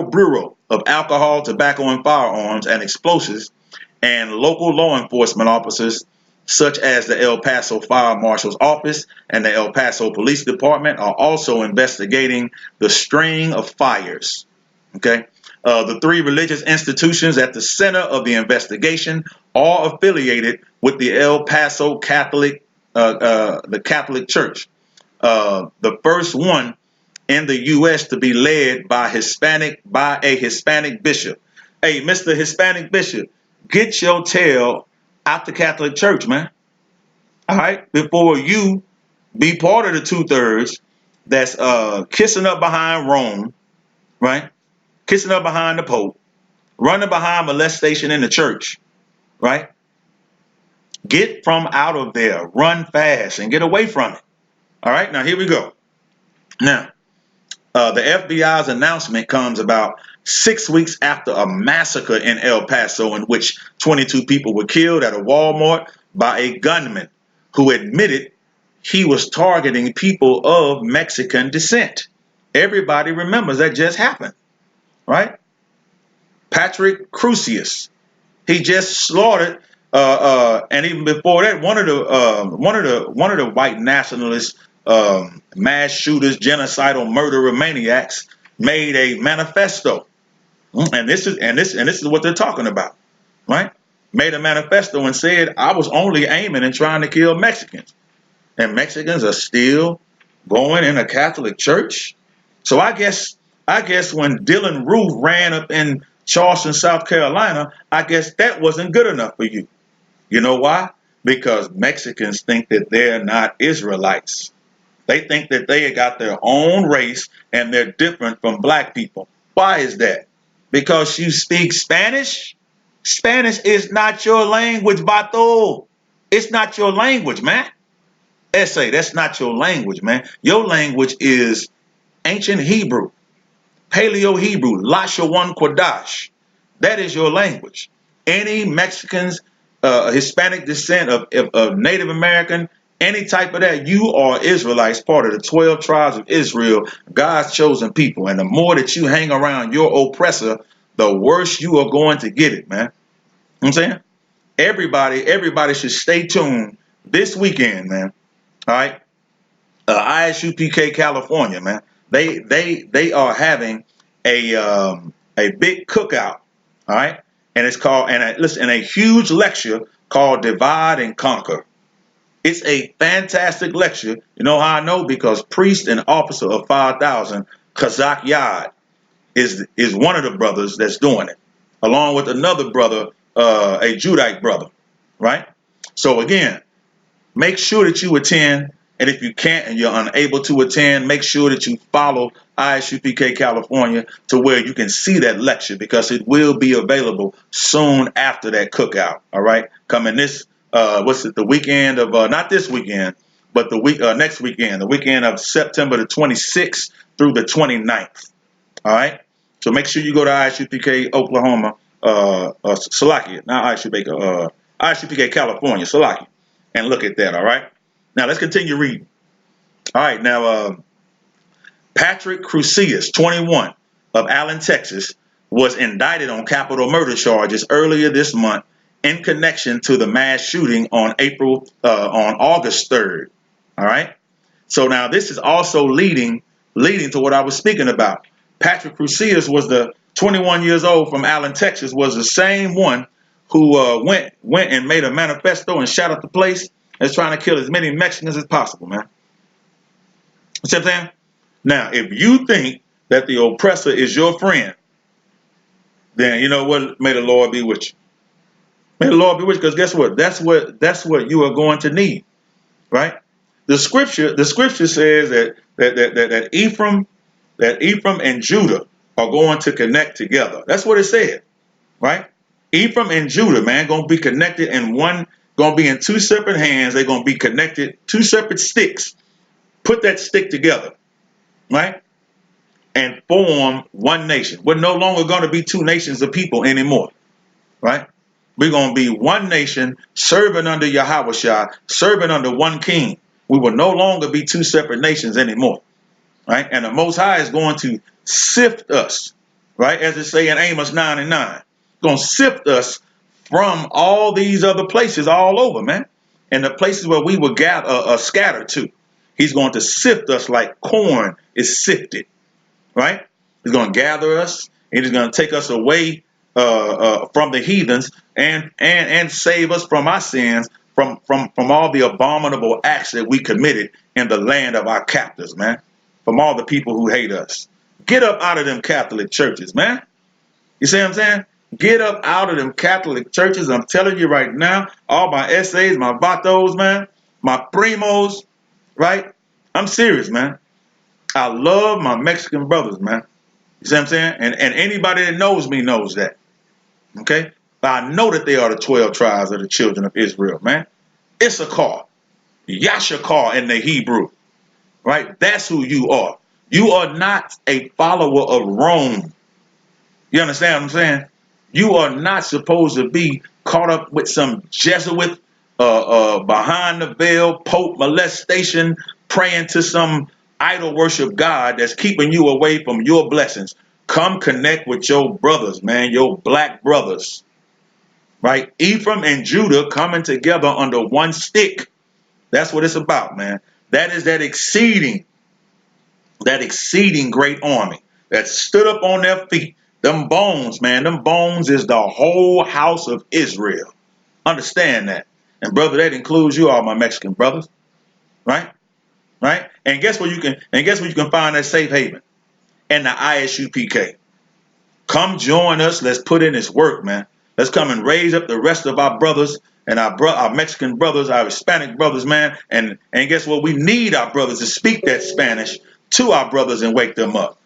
Bureau of Alcohol, Tobacco, and Firearms and Explosives and local law enforcement officers, such as the El Paso Fire Marshal's Office and the El Paso Police Department, are also investigating the string of fires. Okay. The three religious institutions at the center of the investigation are affiliated with the El Paso Catholic, the Catholic Church. The first one in the U.S. to be led by a Hispanic bishop. Hey, Mr. Hispanic Bishop, get your tail out the Catholic Church, man. All right, before you be part of the 2/3 that's kissing up behind Rome, right? Kissing up behind the Pope, running behind molestation in the church, right? Get from out of there, run fast, and get away from it. All right, now here we go. Now, the FBI's announcement comes about 6 weeks after a massacre in El Paso in which 22 people were killed at a Walmart by a gunman who admitted he was targeting people of Mexican descent. Everybody remembers that just happened, right? Patrick Crusius, he just slaughtered, and even before that, one of the white nationalist mass shooters, genocidal murderer maniacs, made a manifesto, and this is what they're talking about, right? Made a manifesto and said, I was only aiming and trying to kill Mexicans, and Mexicans are still going in a Catholic church. So I guess when Dylan Roof ran up in Charleston, South Carolina, I guess that wasn't good enough for you. You know why? Because Mexicans think that they're not Israelites. They think that they got their own race and they're different from black people. Why is that? Because you speak Spanish? Spanish is not your language, Bato. It's not your language, man. Essay, that's not your language, man. Your language is ancient Hebrew, Paleo Hebrew, Lashawan Kodash. That is your language. Any Mexicans, Hispanic descent of Native American, any type of that, you are Israelites, part of the 12 tribes of Israel, God's chosen people. And the more that you hang around your oppressor, the worse you are going to get it, man. You know what I'm saying? Everybody should stay tuned this weekend, man. All right. ISUPK California, man. They are having a big cookout. All right. And it's called, and a huge lecture called Divide and Conquer. It's a fantastic lecture. You know how I know? Because priest and officer of 5,000, Kazak Yad, is one of the brothers that's doing it, along with another brother, a Judite brother, right? So again, make sure that you attend, and if you can't and you're unable to attend, make sure that you follow ISUPK California to where you can see that lecture, because it will be available soon after that cookout. All right, coming this the weekend of not this weekend, but the next weekend, the weekend of September the 26th through the 29th. All right, so make sure you go to ISUPK Oklahoma, Salakia, not ISUPK California, Salakia, and look at that. All right, now let's continue reading. All right, now Patrick Crusius, 21, of Allen, Texas, was indicted on capital murder charges earlier this month in connection to the mass shooting on August 3rd. All right. So now this is also leading to what I was speaking about. Patrick Crusius was the 21 years old from Allen, Texas, was the same one who went and made a manifesto and shot up the place and trying to kill as many Mexicans as possible, man. You see what I'm saying? Now, if you think that the oppressor is your friend, then you know what? May the Lord be with you. May the Lord be with you, because guess what? That's what you are going to need, right? The scripture says that Ephraim and Judah are going to connect together. That's what it said, right? Ephraim and Judah, man, going to be connected in one, going to be in two separate hands. They're going to be connected, two separate sticks, put that stick together, right? And form one nation. We're no longer going to be two nations of people anymore, right? We're going to be one nation serving under Yahweh, serving under one king. We will no longer be two separate nations anymore, right? And the Most High is going to sift us, right? As it say in Amos 9:9, going to sift us from all these other places all over, man. And the places where we were scattered to. He's going to sift us like corn is sifted, right? He's going to gather us, and he's going to take us away from the heathens and save us from our sins, from all the abominable acts that we committed in the land of our captors, man. From all the people who hate us. Get up out of them Catholic churches, man. You see what I'm saying? Get up out of them Catholic churches. I'm telling you right now, all my essays, my vatos, man, my primos, right? I'm serious, man. I love my Mexican brothers, man. You see what I'm saying? And anybody that knows me knows that. Okay? I know that they are the 12 tribes of the children of Israel, man. Issachar, Yashakar in the Hebrew, right? That's who you are. You are not a follower of Rome. You understand what I'm saying? You are not supposed to be caught up with some Jesuit behind the veil, Pope molestation, praying to some idol worship God that's keeping you away from your blessings. Come connect with your brothers, man, your black brothers, right? Ephraim and Judah coming together under one stick. That's what it's about, man. That is that exceeding great army that stood up on their feet. Them bones, man, them bones is the whole house of Israel. Understand that. And brother, that includes you all, my Mexican brothers, right? Right? And guess where you can find that safe haven? In the ISUPK. Come join us. Let's put in this work, man. Let's come and raise up the rest of our brothers and our Mexican brothers, our Hispanic brothers, man. And guess what? We need our brothers to speak that Spanish to our brothers and wake them up,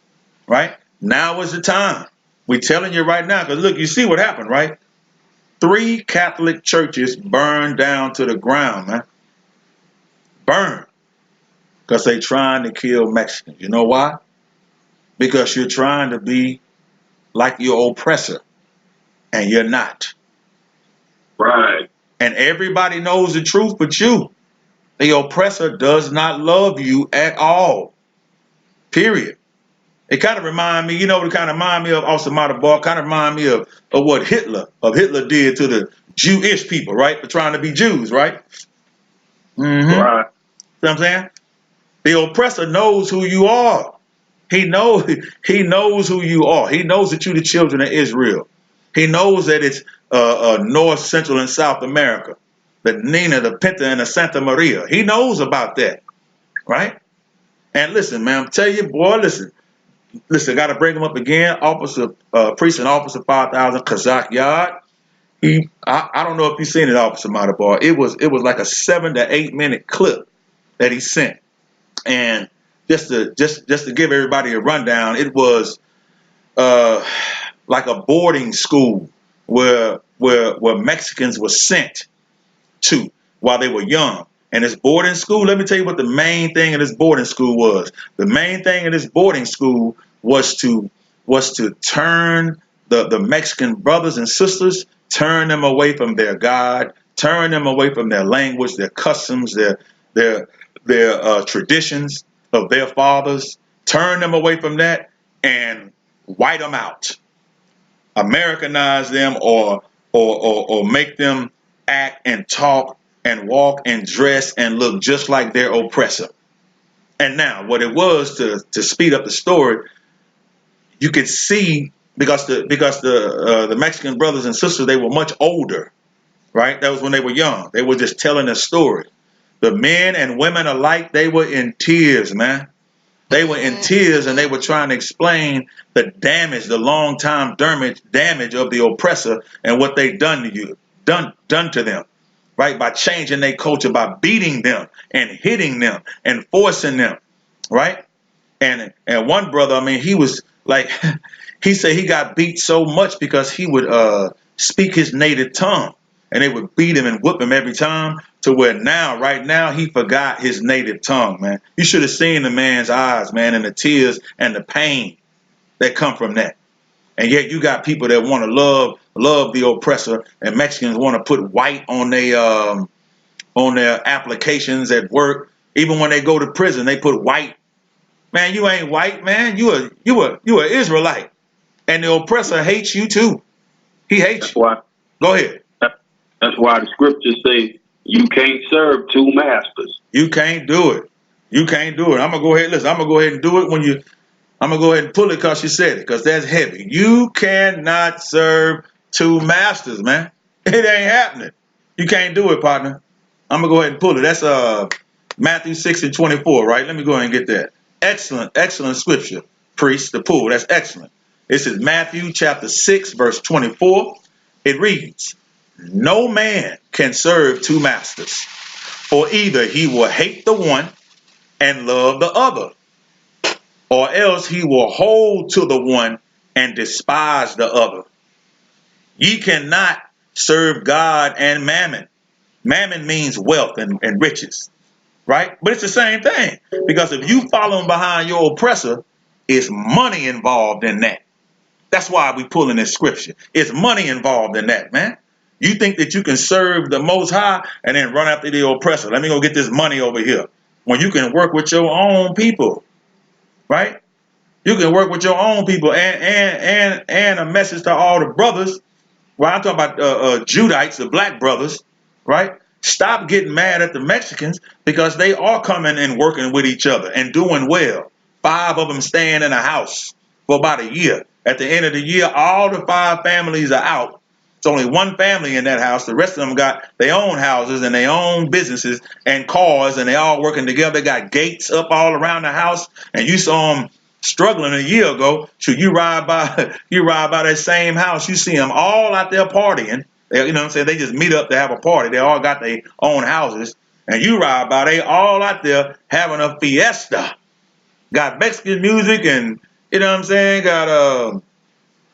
right? Now is the time. We're telling you right now, because look, you see what happened, right? 3 Catholic churches burned down to the ground, man. Burned. Because they trying to kill Mexicans. You know why? Because you're trying to be like your oppressor, and you're not. Right. And everybody knows the truth but you. The oppressor does not love you at all. Period. It kind of remind me, what it kind of remind me of, also Ball, kind of remind me of what Hitler did to the Jewish people, right? For trying to be Jews, right? Mm-hmm. Right. See what I'm saying? The oppressor knows who you are. He knows who you are. He knows that you're the children of Israel. He knows that it's North, Central, and South America. The Nina, the Pinta, and the Santa Maria. He knows about that, right? And listen, man, I'm telling you, boy, listen, got to bring him up again. Priest and Officer 5000, Kazak Yard. I don't know if you've seen it, Officer Bar. It was like a 7 to 8 minute clip that he sent. And just to give everybody a rundown, it was like a boarding school where Mexicans were sent to while they were young. And this boarding school, let me tell you what the main thing in this boarding school was. The main thing in this boarding school was to turn the Mexican brothers and sisters, turn them away from their God, turn them away from their language, their customs, their traditions of their fathers, turn them away from that and white them out, Americanize them, or make them act and talk and walk and dress and look just like their oppressor. And now, what it was to speed up the story, you could see because the Mexican brothers and sisters, they were much older, right? That was when they were young. They were just telling a story. The men and women alike, they were in tears, man. They were in tears, and they were trying to explain the damage, the long time damage of the oppressor and what they done to them, right? By changing their culture, by beating them and hitting them and forcing them, right? And one brother, I mean, he was like, he said he got beat so much because he would speak his native tongue. and they would beat him and whip him every time, to where right now, he forgot his native tongue, man. You should have seen the man's eyes, man, and the tears and the pain that come from that. And yet you got people that want to love the oppressor, and Mexicans want to put white on their applications at work. Even when they go to prison, they put white. Man, you ain't white, man. You a Israelite, and the oppressor hates you too. He hates you. Why? Go ahead. That's why the scriptures say you can't serve two masters. You can't do it. You can't do it. I'm gonna go ahead. Listen, I'm gonna go ahead and do it when you. I'm gonna go ahead and pull it because you said it, because that's heavy. You cannot serve two masters, man. It ain't happening. You can't do it, partner. I'm gonna go ahead and pull it. That's Matthew 6:24, right? Let me go ahead and get that. Excellent scripture, priest. The pull. That's excellent. This is Matthew chapter 6, verse 24. It reads, "No man can serve two masters, for either he will hate the one and love the other, or else he will hold to the one and despise the other. Ye cannot serve God and mammon." Mammon means wealth and riches, right? But it's the same thing, because if you following behind your oppressor, it's money involved in that. That's why we pulling this scripture. It's money involved in that, man. You think that you can serve the Most High and then run after the oppressor. Let me go get this money over here. When you can work with your own people, right? You can work with your own people, and a message to all the brothers. Well, I'm talking about Judites, the black brothers, right? Stop getting mad at the Mexicans, because they are coming and working with each other and doing well. 5 of them staying in a house for about a year. At the end of the year, all the 5 families are out. It's only 1 family in that house. The rest of them got their own houses and their own businesses and cars, and they all working together. They got gates up all around the house, and you saw them struggling a year ago. Should you ride by that same house, you see them all out there partying. You know what I'm saying? They just meet up to have a party. They all got their own houses, and you ride by, they all out there having a fiesta. Got Mexican music, and you know what I'm saying? Got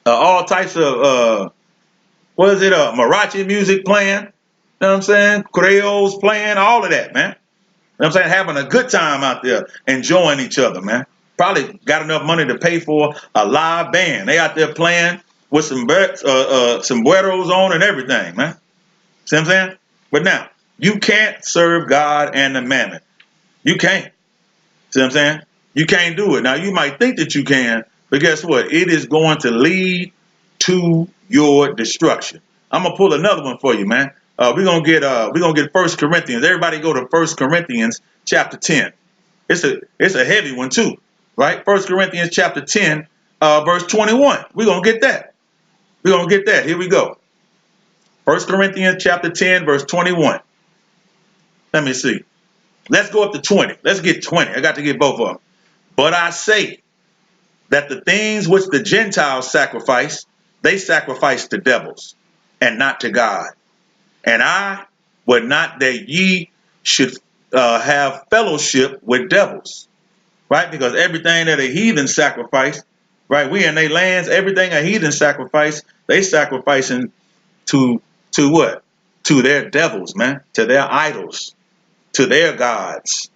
all types of mariachi music playing. You know what I'm saying? Creoles playing, all of that, man. You know what I'm saying? Having a good time out there, enjoying each other, man. Probably got enough money to pay for a live band. They out there playing with some sombreros on and everything, man. See what I'm saying? But now, you can't serve God and the mammon. You can't. See what I'm saying? You can't do it. Now, you might think that you can, but guess what? It is going to lead to your destruction. I'm gonna pull another one for you, man. We're gonna get 1 Corinthians. Everybody go to 1 Corinthians chapter 10. It's a heavy one too, right? 1 Corinthians chapter 10, verse 21. We're gonna get that. We're gonna get that. Here we go. 1 Corinthians chapter 10, verse 21. Let me see. Let's go up to 20. Let's get 20. I got to get both of them. "But I say that the things which the Gentiles sacrifice, they sacrifice to devils, and not to God. And I would not that ye should have fellowship with devils." Right? Because everything that a heathen sacrifice, right? We in their lands, everything a heathen sacrifice, they sacrificing to what? To their devils, man. To their idols. To their gods.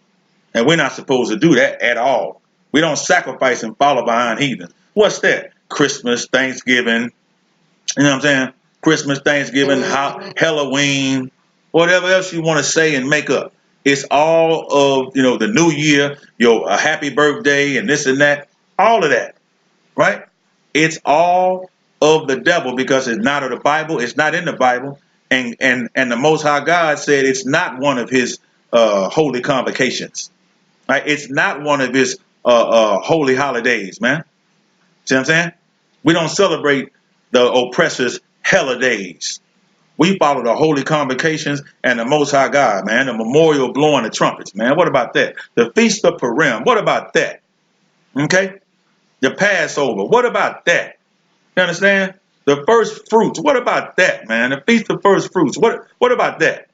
And we're not supposed to do that at all. We don't sacrifice and follow behind heathens. What's that? Christmas, Thanksgiving, you know what I'm saying? Christmas, Thanksgiving, Halloween, whatever else you want to say and make up. It's all of, the new year, your happy birthday and this and that, all of that, right? It's all of the devil, because it's not of the Bible. It's not in the Bible. And the Most High God said it's not one of his holy convocations, right? It's not one of his holy holidays, man. See what I'm saying? We don't celebrate the oppressor's holidays. We follow the holy convocations and the Most High God, man. The memorial blowing the trumpets, man. What about that? The Feast of Purim. What about that? Okay? The Passover. What about that? You understand? The first fruits. What about that, man? The Feast of First Fruits. What about that?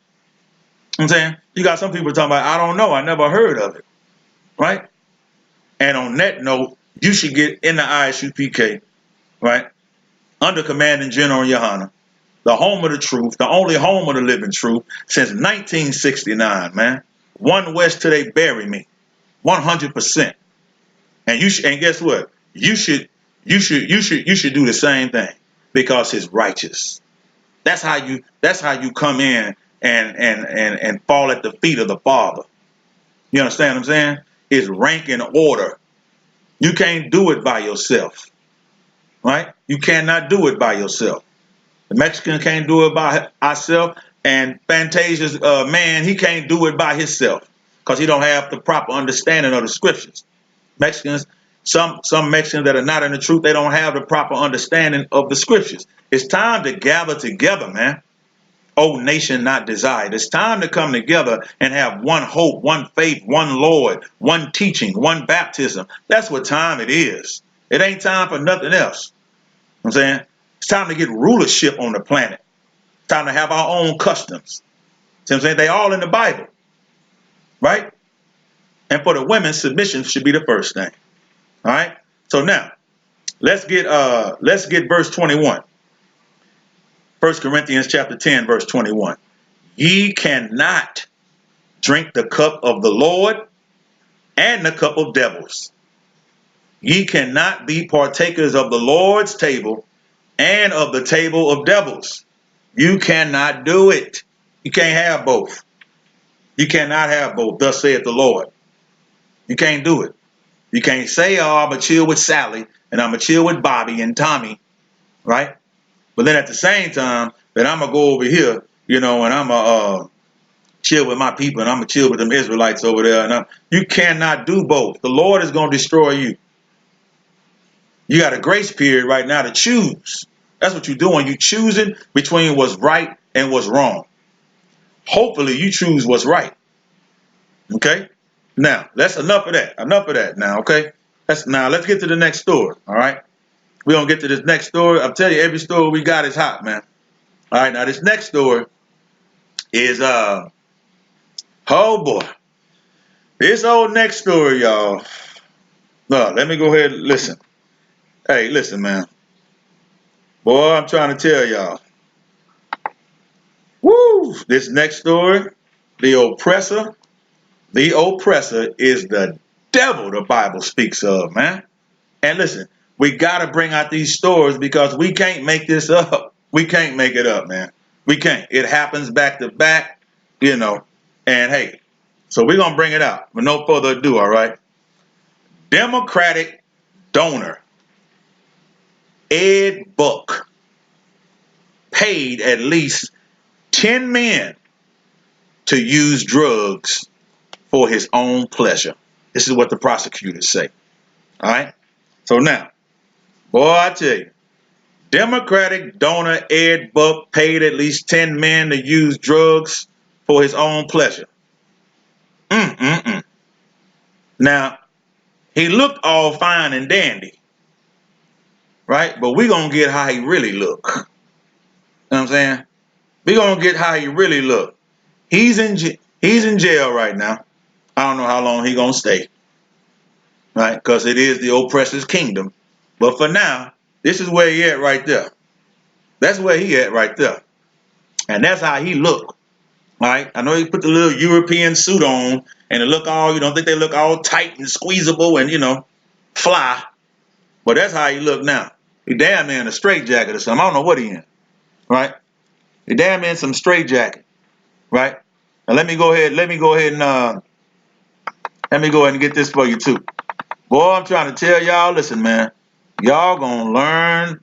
You know what I'm saying? You got some people talking about, I don't know. I never heard of it. Right? And on that note, you should get in the ISUPK, right? Under Commanding General Yohana, the home of the truth, the only home of the living truth since 1969, man. One West till they bury me, 100%. And and guess what? You should do the same thing because it's righteous. That's how you come in and fall at the feet of the Father. You understand what I'm saying? It's rank and order. You can't do it by yourself, right? You cannot do it by yourself. The Mexican can't do it by ourselves, and Fantasia's man, he can't do it by himself because he don't have the proper understanding of the scriptures. Mexicans, some Mexicans that are not in the truth, they don't have the proper understanding of the scriptures. It's time to gather together, man. Oh, nation not desired. It's time to come together and have one hope, one faith, one Lord, one teaching, one baptism. That's what time it is. It ain't time for nothing else. You know what I'm saying? It's time to get rulership on the planet. It's time to have our own customs. See what I'm saying? They all in the Bible, right? And for the women, submission should be the first thing. All right. So now, let's get verse 21. 1 Corinthians chapter 10, verse 21. Ye cannot drink the cup of the Lord and the cup of devils. Ye cannot be partakers of the Lord's table and of the table of devils. You cannot do it. You can't have both. You cannot have both, thus saith the Lord. You can't do it. You can't say, oh, I'm going to chill with Sally and I'm going to chill with Bobby and Tommy, right? But then at the same time, that I'm going to go over here, you know, and I'm going to chill with my people and I'm going to chill with them Israelites over there. And you cannot do both. The Lord is going to destroy you. You got a grace period right now to choose. That's what you're doing. You're choosing between what's right and what's wrong. Hopefully you choose what's right. Okay? Now, that's enough of that. Enough of that now, okay? Let's get to the next story, all right? We're going to get to this next story. I'll tell you, every story we got is hot, man. All right, now this next story is, oh boy. This old next story, y'all. No, let me go ahead and listen. Hey, listen, man. Boy, I'm trying to tell y'all. Woo! This next story, the oppressor is the devil the Bible speaks of, man. And listen, we got to bring out these stories because we can't make this up. We can't make it up, man. We can't. It happens back to back, you know. And hey, so we're going to bring it out. With no further ado, all right? Democratic donor Ed Buck paid at least 10 men to use drugs for his own pleasure. This is what the prosecutors say. All right? So now, boy, I tell you, Democratic donor Ed Buck paid at least 10 men to use drugs for his own pleasure. Now, he looked all fine and dandy, right? But we're going to get how he really look. You know what I'm saying? We're going to get how he really look. He's in jail right now. I don't know how long he's going to stay, right? Because it is the oppressor's kingdom. But for now, this is where he at right there. That's where he at right there. And that's how he look. All right? I know he put the little European suit on and it look all, you know, think they look all tight and squeezable and, you know, fly. But that's how he look now. He damn near in a straitjacket or something. I don't know what he in. Right? He damn near in some straitjacket. Right? Now let me go ahead and get this for you too. Boy, I'm trying to tell y'all, listen, man. Y'all gonna learn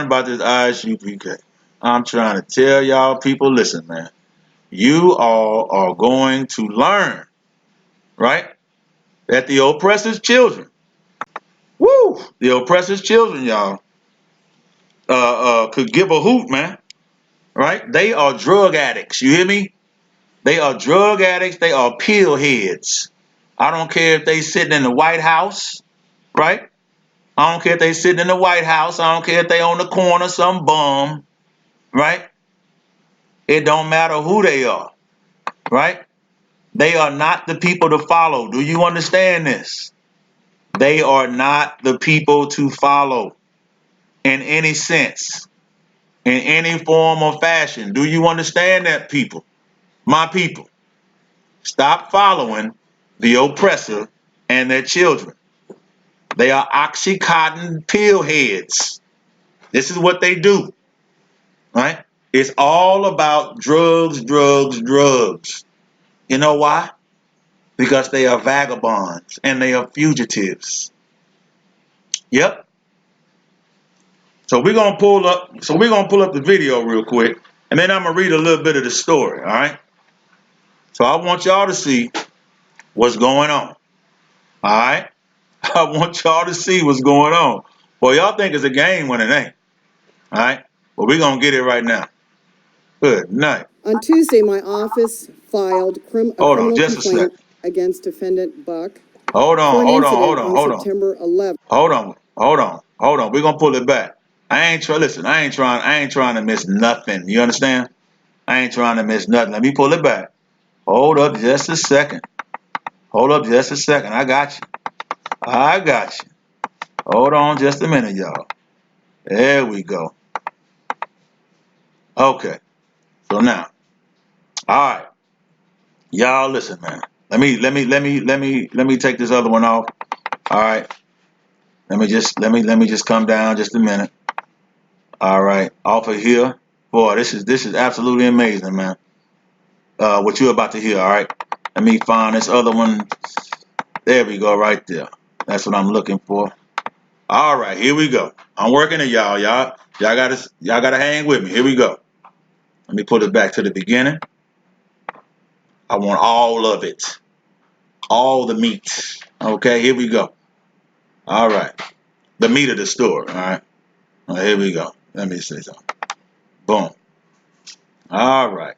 about this ISUPK. I'm trying to tell y'all people, listen, man. You all are going to learn, right? That the oppressor's children, the oppressor's children, y'all, could give a hoot, man, right? They are drug addicts, you hear me? They are drug addicts, they are pill heads. I don't care if they sitting in the White House, right? I don't care if they sitting in the White House. I don't care if they on the corner, some bum, right? It don't matter who they are, right? They are not the people to follow. Do you understand this? They are not the people to follow in any sense. in any form or fashion. Do you understand that, people? My people, stop following the oppressor and their children. They are Oxycontin pill heads. This is what they do, right? It's all about drugs, drugs, drugs. You know why? Because they are vagabonds and they are fugitives. Yep. So we're gonna pull up the video real quick, and then I'm gonna read a little bit of the story, all right? So I want y'all to see what's going on. All right? I want y'all to see what's going on. Well, y'all think it's a game when it ain't. All right? But we're gonna get it right now. Good night. On Tuesday, my office filed a criminal complaint against defendant Buck. Hold on. September 11th. Hold on. We're gonna pull it back. I ain't trying to miss nothing. You understand? I ain't trying to miss nothing. Let me pull it back. Hold up just a second. I got you. Hold on just a minute, y'all. There we go. Okay. So now, all right. Y'all listen, man. Let me take this other one off. All right. Let me just come down just a minute. All right. Off of here. Boy, this is absolutely amazing, man. What you're about to hear, all right? Let me find this other one. There we go, right there. That's what I'm looking for. All right, here we go. I'm working it, y'all. Y'all gotta hang with me. Here we go. Let me put it back to the beginning. I want all of it. All the meat. Okay, here we go. All right. The meat of the story, all right? Well, here we go. Let me see something. Boom. All right.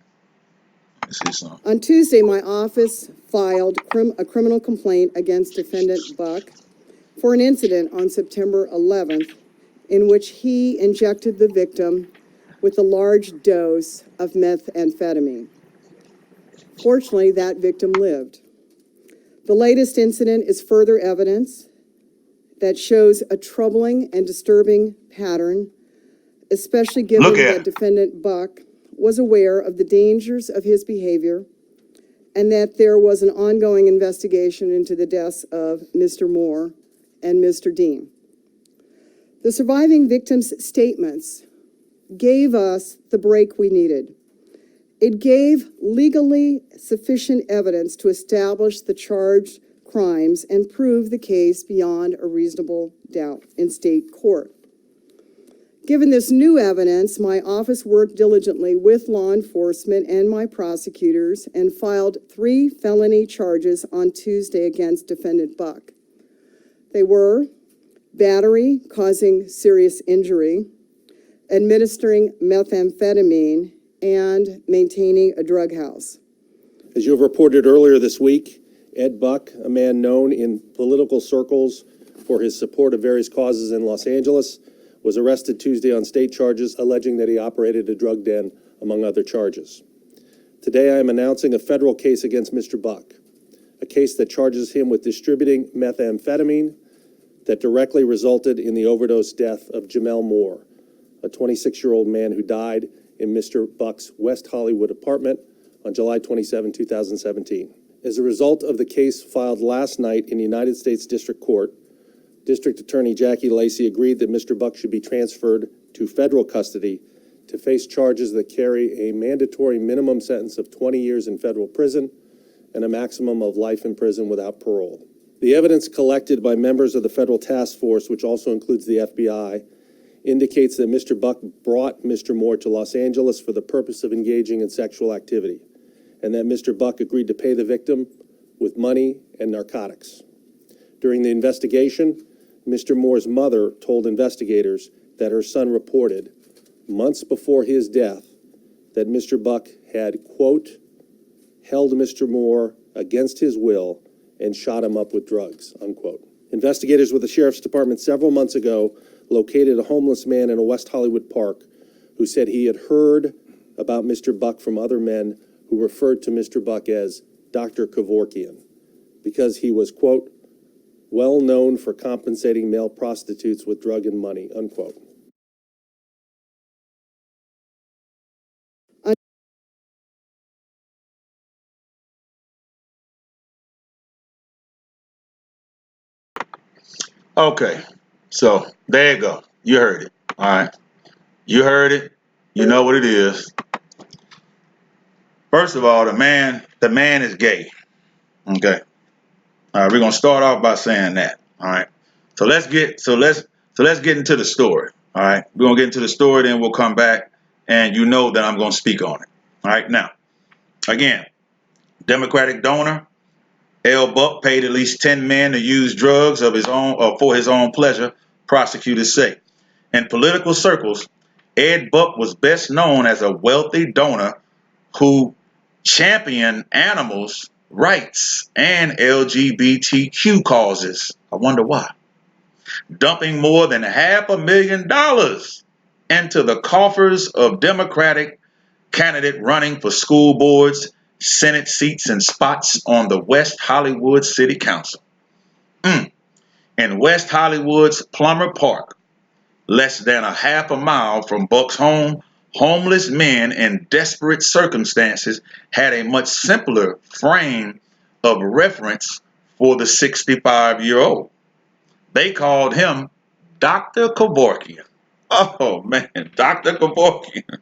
Let me see something. On Tuesday, my office filed a criminal complaint against defendant Buck for an incident on September 11th in which he injected the victim with a large dose of methamphetamine. Fortunately, that victim lived. The latest incident is further evidence that shows a troubling and disturbing pattern, especially given that defendant Buck was aware of the dangers of his behavior and that there was an ongoing investigation into the deaths of Mr. Moore and Mr. Dean. The surviving victims' statements gave us the break we needed. It gave legally sufficient evidence to establish the charged crimes and prove the case beyond a reasonable doubt in state court. Given this new evidence, my office worked diligently with law enforcement and my prosecutors and filed 3 felony charges on Tuesday against defendant Buck. They were battery causing serious injury, administering methamphetamine, and maintaining a drug house. As you have reported earlier this week, Ed Buck, a man known in political circles for his support of various causes in Los Angeles, was arrested Tuesday on state charges alleging that he operated a drug den, among other charges. Today I am announcing a federal case against Mr. Buck, a case that charges him with distributing methamphetamine that directly resulted in the overdose death of Jamel Moore, a 26-year-old man who died in Mr. Buck's West Hollywood apartment on July 27, 2017. As a result of the case filed last night in the United States District Court, District Attorney Jackie Lacey agreed that Mr. Buck should be transferred to federal custody to face charges that carry a mandatory minimum sentence of 20 years in federal prison and a maximum of life in prison without parole. The evidence collected by members of the federal task force, which also includes the FBI, indicates that Mr. Buck brought Mr. Moore to Los Angeles for the purpose of engaging in sexual activity, and that Mr. Buck agreed to pay the victim with money and narcotics. During the investigation, Mr. Moore's mother told investigators that her son reported, months before his death, that Mr. Buck had, quote, held Mr. Moore against his will and shot him up with drugs, unquote. Investigators with the Sheriff's Department several months ago located a homeless man in a West Hollywood park who said he had heard about Mr. Buck from other men who referred to Mr. Buck as Dr. Kevorkian because he was, quote, well known for compensating male prostitutes with drug and money, unquote. Okay, so there you go. You heard it. All right, you heard it. You know what it is. First of all, the man is gay. Okay. All right, we're gonna start off by saying that. All right. So let's get into the story. All right. We're gonna get into the story, then we'll come back, and you know that I'm gonna speak on it. All right. Now, again, Democratic donor L. Buck paid at least 10 men to use drugs of his own or for his own pleasure, prosecutors say. In political circles, Ed Buck was best known as a wealthy donor who championed animals' rights and LGBTQ causes. I wonder why. Dumping more than $500,000 into the coffers of Democratic candidate running for school boards, Senate seats, and spots on the West Hollywood City Council. In West Hollywood's Plummer Park, less than a half a mile from Buck's home, homeless men in desperate circumstances had a much simpler frame of reference for the 65-year-old. They called him Dr. Kevorkian. Oh, man, Dr. Kevorkian.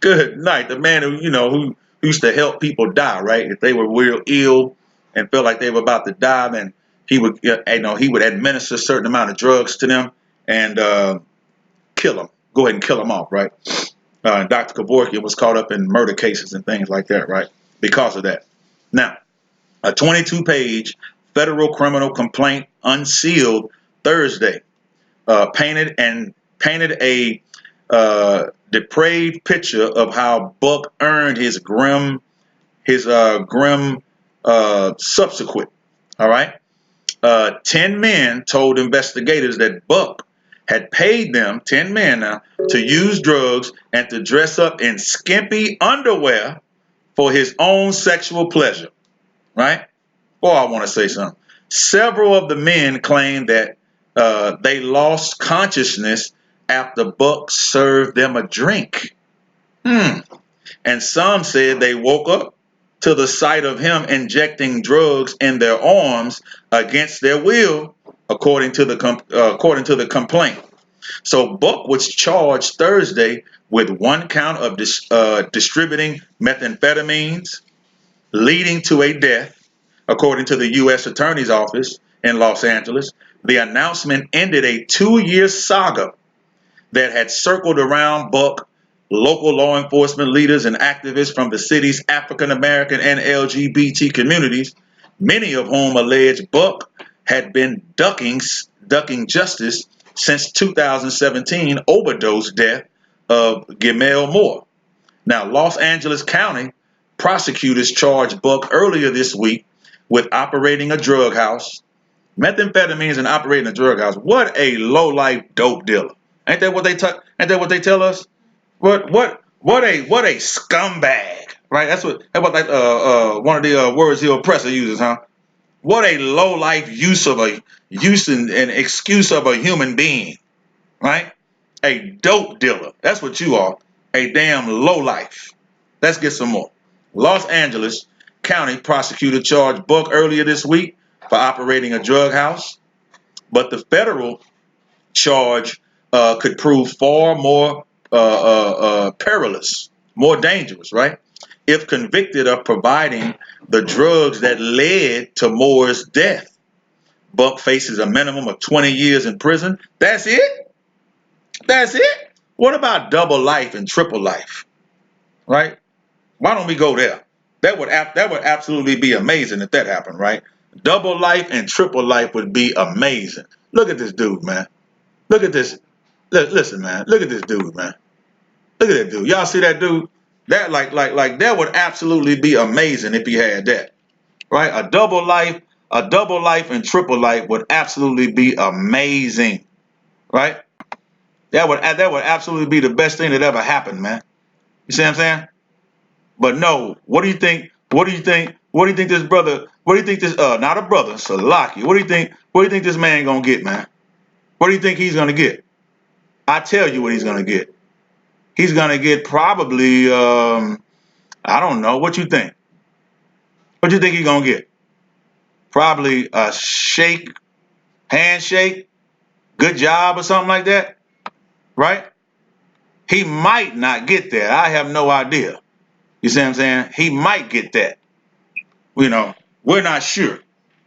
Good night. The man who used to help people die, right? If they were real ill and felt like they were about to die, then he would administer a certain amount of drugs to them and kill them. Go ahead and kill them off, right? Dr. Kevorkian was caught up in murder cases and things like that, right? Because of that. Now, a 22-page federal criminal complaint unsealed Thursday painted a depraved picture of how Buck earned his grim subsequent. All right. 10 men told investigators that Buck had paid them, 10 men now, to use drugs and to dress up in skimpy underwear for his own sexual pleasure. Right? Boy, I want to say something. Several of the men claimed that they lost consciousness after Buck served them a drink. And some said they woke up to the sight of him injecting drugs in their arms against their will, according to the complaint. So Buck was charged Thursday with one count of distributing methamphetamines, leading to a death, according to the U.S. Attorney's Office in Los Angeles. The announcement ended a 2-year saga that had circled around Buck, local law enforcement leaders, and activists from the city's African American and LGBT communities, many of whom alleged Buck had been ducking justice since 2017 overdose death of Gimel Moore. Now, Los Angeles County prosecutors charged Buck earlier this week with operating a drug house, methamphetamines, and operating a drug house. What a low-life dope dealer! Ain't that what they tell us? What a scumbag, right? That's what one of the words the oppressor uses, huh? What a low-life use and excuse of a human being, right? A dope dealer. That's what you are. A damn lowlife. Let's get some more. Los Angeles County prosecutor charged Buck earlier this week for operating a drug house, but the federal charge could prove far more perilous, more dangerous, right? If convicted of providing the drugs that led to Moore's death. Buck faces a minimum of 20 years in prison. That's it? That's it? What about double life and triple life? Right? Why don't we go there? That would absolutely be amazing if that happened, right? Double life and triple life would be amazing. Look at this dude, man. Look at this. Listen, man. Look at this dude, man. Look at that dude. Y'all see that dude? That like that would absolutely be amazing if he had that. Right? A double life and triple life would absolutely be amazing. Right? That would absolutely be the best thing that ever happened, man. You see what I'm saying? But no, what do you think? What do you think this brother, not a brother, Salaki, what do you think this man gonna get, man? What do you think he's gonna get? I tell you what he's gonna get. He's gonna get probably, I don't know, what you think? What do you think he's gonna get? Probably a shake handshake, good job or something like that, right? He might not get that. I have no idea. You see what I'm saying? He might get that. You know, we're not sure.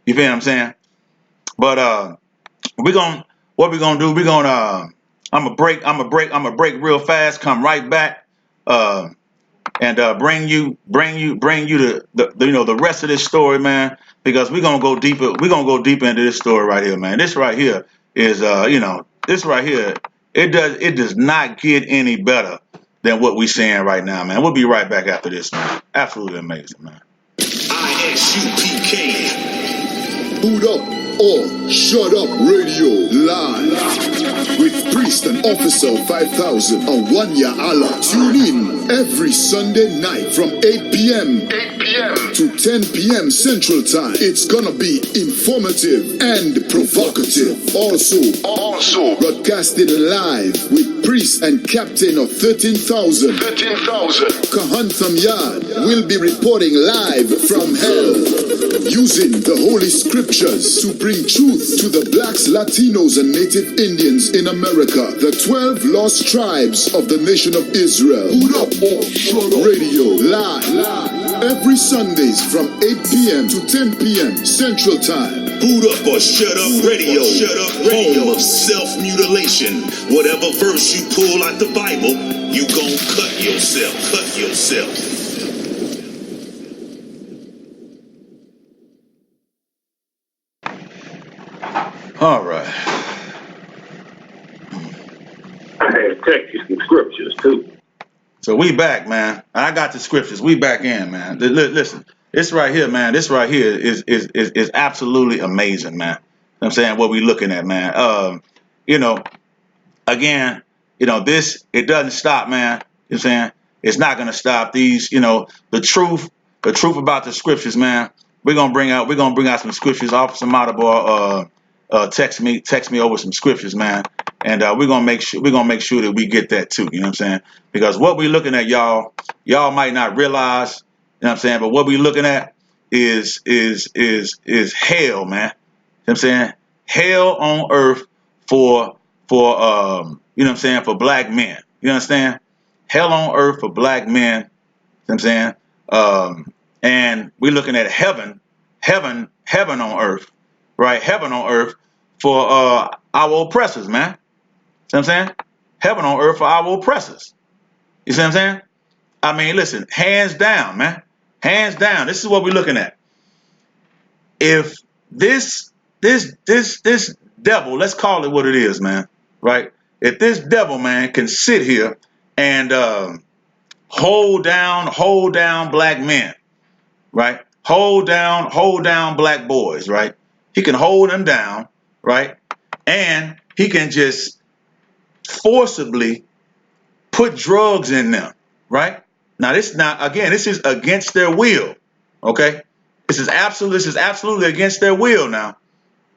You feel what I'm saying? But what we're gonna do, I'm gonna break real fast, come right back, and bring you the rest of this story, man, because we're gonna go deeper into this story right here, man. This right here is this right here, it does not get any better than what we're seeing right now, man. We'll be right back after this, man. Absolutely amazing, man. ISUPK. Boot up or shut up radio live with Priest and Officer 5000 on Wanya Allah. Tune in every Sunday night from 8 p.m. to 10 p.m. Central Time. It's gonna be informative and provocative. Also broadcasted live with Priest and Captain of 13,000. Kahantham Yard will be reporting live from hell, using the Holy Scriptures to bring truth to the blacks, Latinos, and Native Indians in America, the 12 lost tribes of the nation of Israel. Boot up or shut up radio live every Sundays from 8 p.m. to 10 p.m. Central Time. Boot up or shut up radio. Home of self-mutilation. Whatever verse you pull out the Bible, you gon' cut yourself. All right. I had text you some scriptures too. So we back, man. I got the scriptures. We back in, man. Listen, this right here, man. This right here is absolutely amazing, man. You know what I'm saying, what we looking at, man. Again, this, it doesn't stop, man. You know what I'm saying? It's not gonna stop. These, the truth about the scriptures, man. We're gonna bring out some scriptures. Officer Matador text me over some scriptures, man. And we're gonna make sure that we get that too. You know what I'm saying? Because what we're looking at, y'all might not realize, you know what I'm saying, but what we're looking at is hell, man. You know what I'm saying? Hell on earth for you know what I'm saying, for black men. You understand? Hell on earth for black men. You know what I'm saying? And we're looking at heaven on earth, right? Heaven on earth for our oppressors, man. You know what I'm saying? Heaven on earth for our oppressors. You see what I'm saying? I mean, listen, hands down, man. Hands down. This is what we're looking at. If this devil, let's call it what it is, man, right? If this devil, man, can sit here and hold down black men, right? Hold down black boys, right? He can hold them down, right? And he can just forcibly put drugs in them, right? Now this is against their will, okay? This is absolutely against their will now,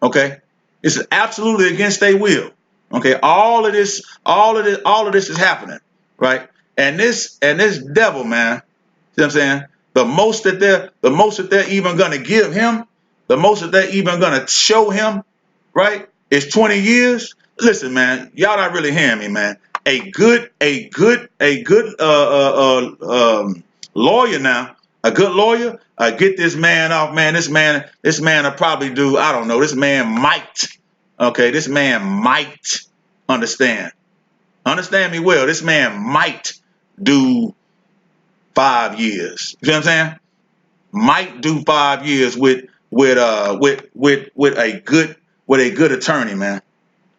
okay? This is absolutely against their will, okay? All of this is happening, right? And this devil, man, see what I'm saying? The most that they're even gonna give him, the most that they're even gonna show him, right, is 20 years. Listen, man, y'all not really hearing me, man. A good lawyer now, a good lawyer, get this man off, man. This man will probably do, I don't know, this man might understand me well. This man might do 5 years. You know what I'm saying? Might do 5 years with a good attorney, man.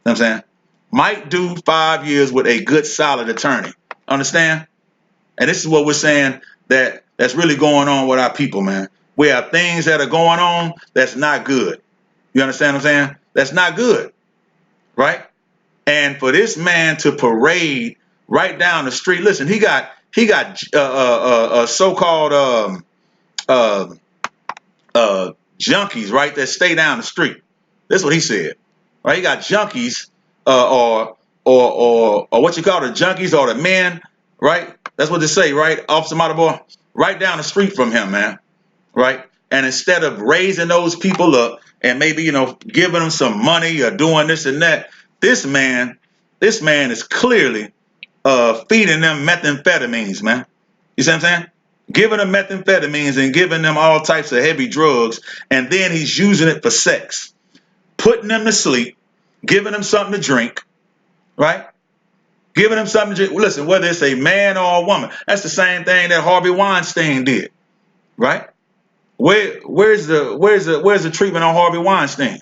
You know what I'm saying? Might do 5 years with a good solid attorney. Understand? And this is what we're saying that's really going on with our people, man. We have things that are going on that's not good. You understand what I'm saying? That's not good, right? And for this man to parade right down the street, listen, he got so-called junkies, right, that stay down the street. That's what he said, right? He got junkies, or what you call the junkies, or the men, right? That's what they say, right? Officer Matador, right down the street from him, man, right? And instead of raising those people up and maybe, giving them some money or doing this and that, this man is clearly feeding them methamphetamines, man. You see what I'm saying? Giving them methamphetamines and giving them all types of heavy drugs, and then he's using it for sex, putting them to sleep, giving them something to drink, right? Giving them something to drink. Listen, whether it's a man or a woman, that's the same thing that Harvey Weinstein did, right? Where's the treatment on Harvey Weinstein?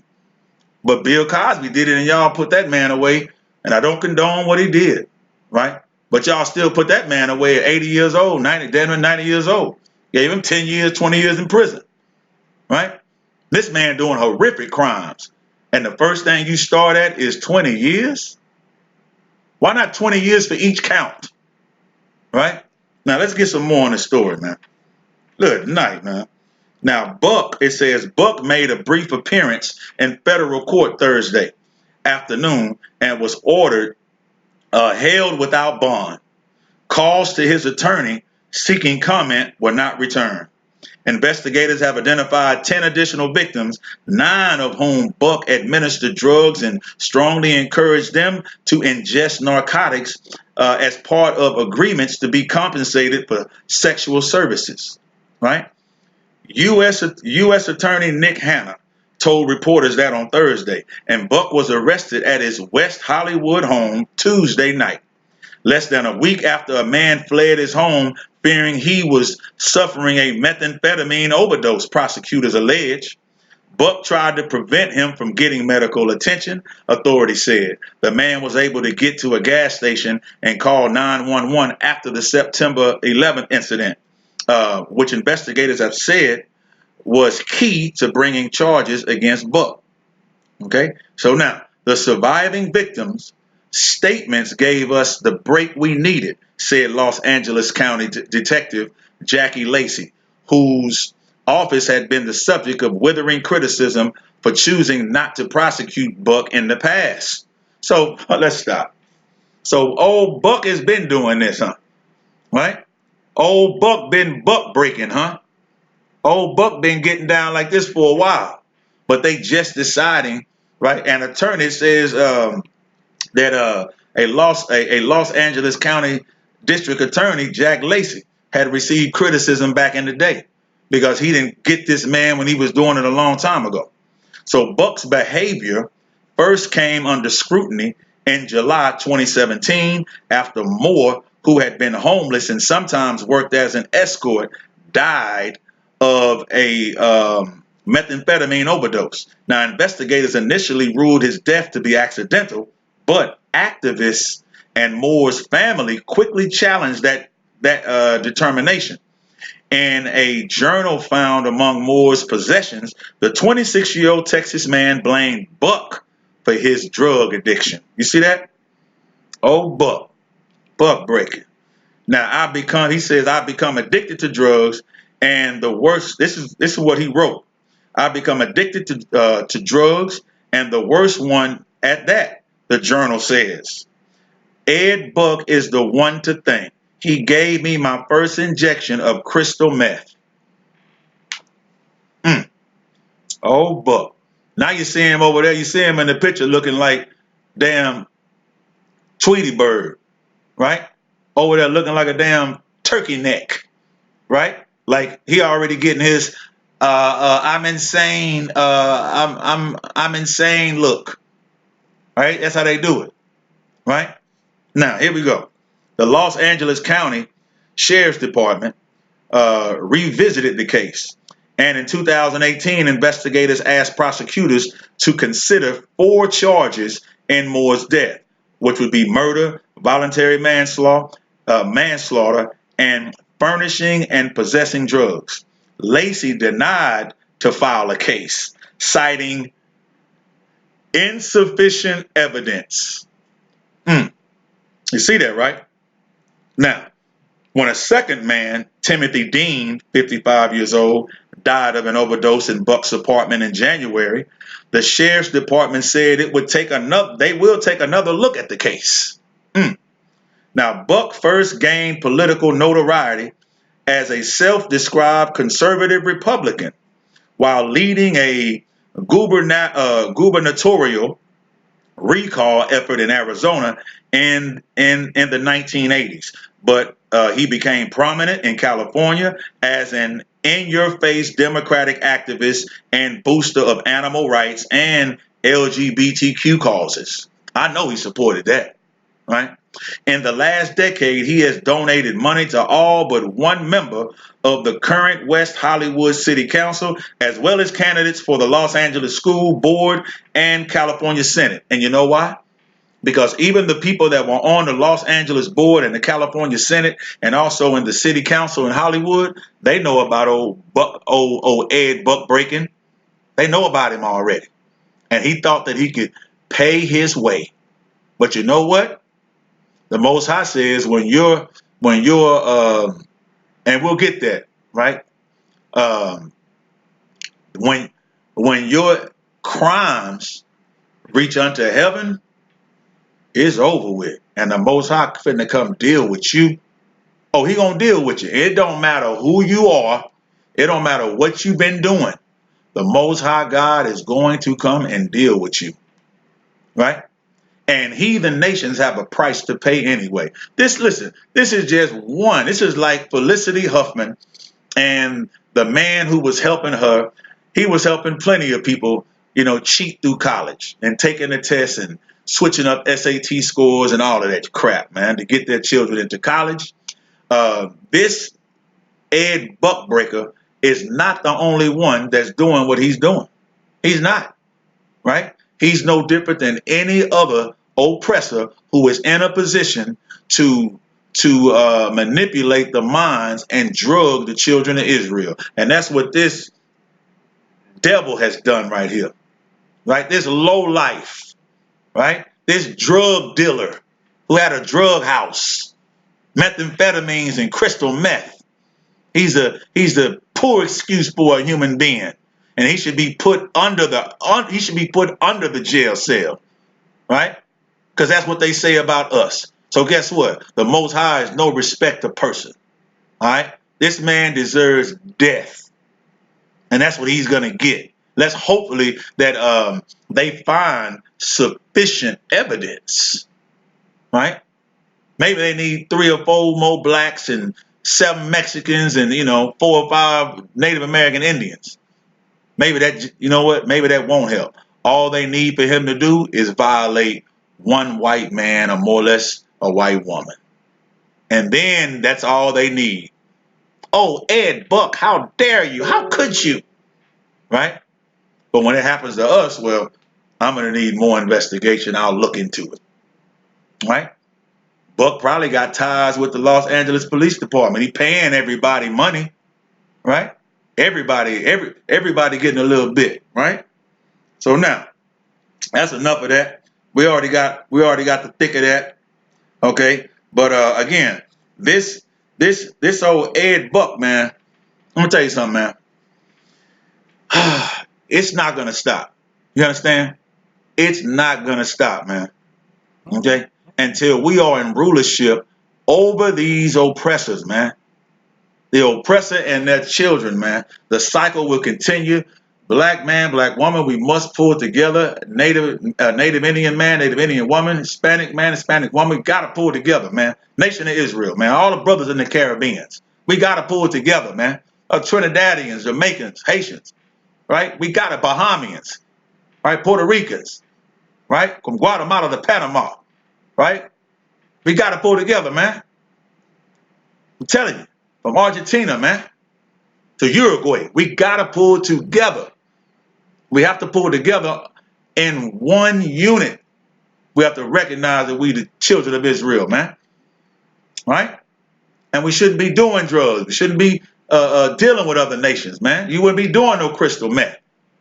But Bill Cosby did it, and y'all put that man away. And I don't condone what he did, right? But y'all still put that man away at 80 years old, 90 years old. Gave him 10 years, 20 years in prison, right? This man doing horrific crimes. And the first thing you start at is 20 years? Why not 20 years for each count, right? Now, let's get some more on the story, man. Good night, man. Now, Buck, it says, Buck made a brief appearance in federal court Thursday afternoon and was ordered held without bond. Calls to his attorney seeking comment were not returned. Investigators have identified 10 additional victims, 9 of whom Buck administered drugs and strongly encouraged them to ingest narcotics as part of agreements to be compensated for sexual services, right? U.S. Attorney Nick Hanna told reporters that on Thursday, and Buck was arrested at his West Hollywood home Tuesday night. Less than a week after a man fled his home fearing he was suffering a methamphetamine overdose, prosecutors allege. Buck tried to prevent him from getting medical attention, authorities said. The man was able to get to a gas station and call 911 after the September 11th incident, which investigators have said was key to bringing charges against Buck. Okay, so now the surviving victims' statements gave us the break we needed, said Los Angeles County Detective Jackie Lacey, whose office had been the subject of withering criticism for choosing not to prosecute Buck in the past. So let's stop. So old Buck has been doing this, huh? Right? Old Buck been buck breaking, huh? Old Buck been getting down like this for a while, but they just deciding, right? An attorney says that a Los Angeles County District Attorney, Jack Lacey, had received criticism back in the day because he didn't get this man when he was doing it a long time ago. So Buck's behavior first came under scrutiny in July 2017 after Moore, who had been homeless and sometimes worked as an escort, died of a methamphetamine overdose. Now, investigators initially ruled his death to be accidental, but activists and Moore's family quickly challenged that determination. In a journal found among Moore's possessions, the 26-year-old Texas man blamed Buck for his drug addiction. You see that? Oh, Buck breaking. Now, he says, I've become addicted to drugs, and the worst, this is what he wrote. I've become addicted to drugs, and the worst one at that, the journal says. Ed Buck is the one to thank. He gave me my first injection of crystal meth. Oh, Buck. Now you see him over there. You see him in the picture looking like damn Tweety Bird, right? Over there looking like a damn turkey neck, right? Like he already getting his I'm insane, I'm insane look. Right? That's how they do it. Right? Now, here we go. The Los Angeles County Sheriff's Department revisited the case. And in 2018, investigators asked prosecutors to consider 4 charges in Moore's death, which would be murder, voluntary manslaughter, and furnishing and possessing drugs. Lacey denied to file a case, citing insufficient evidence. You see that, right? Now, when a second man, Timothy Dean, 55 years old, died of an overdose in Buck's apartment in January, the sheriff's department said they will take another look at the case. Now, Buck first gained political notoriety as a self-described conservative Republican while leading a gubernatorial recall effort in Arizona in the 1980s. But he became prominent in California as an in-your-face Democratic activist and booster of animal rights and LGBTQ causes. I know he supported that, right? In the last decade, he has donated money to all but one member of the current West Hollywood City Council, as well as candidates for the Los Angeles School Board and California Senate. And you know why? Because even the people that were on the Los Angeles Board and the California Senate and also in the City Council in Hollywood, they know about old Ed Buck-Breaking. They know about him already. And he thought that he could pay his way. But you know what? The Most High says when you're and we'll get that, right? When your crimes reach unto heaven, it's over with. And the Most High finna come deal with you. Oh, he gonna deal with you. It don't matter who you are. It don't matter what you've been doing. The Most High God is going to come and deal with you, right? And heathen nations have a price to pay anyway. This is just one. This is like Felicity Huffman and the man who was helping her. He was helping plenty of people, cheat through college and taking the tests and switching up SAT scores and all of that crap, man, to get their children into college. This Ed Buckbreaker is not the only one that's doing what he's doing. He's not, right? He's no different than any other oppressor who is in a position to manipulate the minds and drug the children of Israel. And that's what this devil has done right here, right? This low life, right? This drug dealer who had a drug house, methamphetamines and crystal meth. He's the poor excuse for a human being. And he should be put under the jail cell, right? Because that's what they say about us. So guess what? The Most High is no respecter person. All right? This man deserves death. And that's what he's going to get. Let's hopefully that they find sufficient evidence, right? Maybe they need 3 or 4 more blacks and 7 Mexicans and, 4 or 5 Native American Indians. Maybe that, maybe that won't help. All they need for him to do is violate one white man or more or less a white woman. And then that's all they need. Oh, Ed Buck, how dare you? How could you? Right? But when it happens to us, well, I'm going to need more investigation. I'll look into it. Right? Buck probably got ties with the Los Angeles Police Department. He paying everybody money. Right? Everybody getting a little bit, right? So now, that's enough of that. We already got the thick of that, okay? But again, this old Ed Buck, man, I'm gonna tell you something, man. It's not gonna stop. You understand? It's not gonna stop, man. Okay? Until we are in rulership over these oppressors, man. The oppressor and their children, man. The cycle will continue. Black man, black woman, we must pull together. Native Indian man, Native Indian woman, Hispanic man, Hispanic woman. We got to pull together, man. Nation of Israel, man. All the brothers in the Caribbeans. We got to pull together, man. Trinidadians, Jamaicans, Haitians, right? We got it. Bahamians, right? Puerto Ricans, right? From Guatemala to Panama, right? We got to pull together, man. I'm telling you. From Argentina, man, to Uruguay. We got to pull together. We have to pull together in one unit. We have to recognize that we the children of Israel, man. Right? And we shouldn't be doing drugs. We shouldn't be dealing with other nations, man. You wouldn't be doing no crystal meth.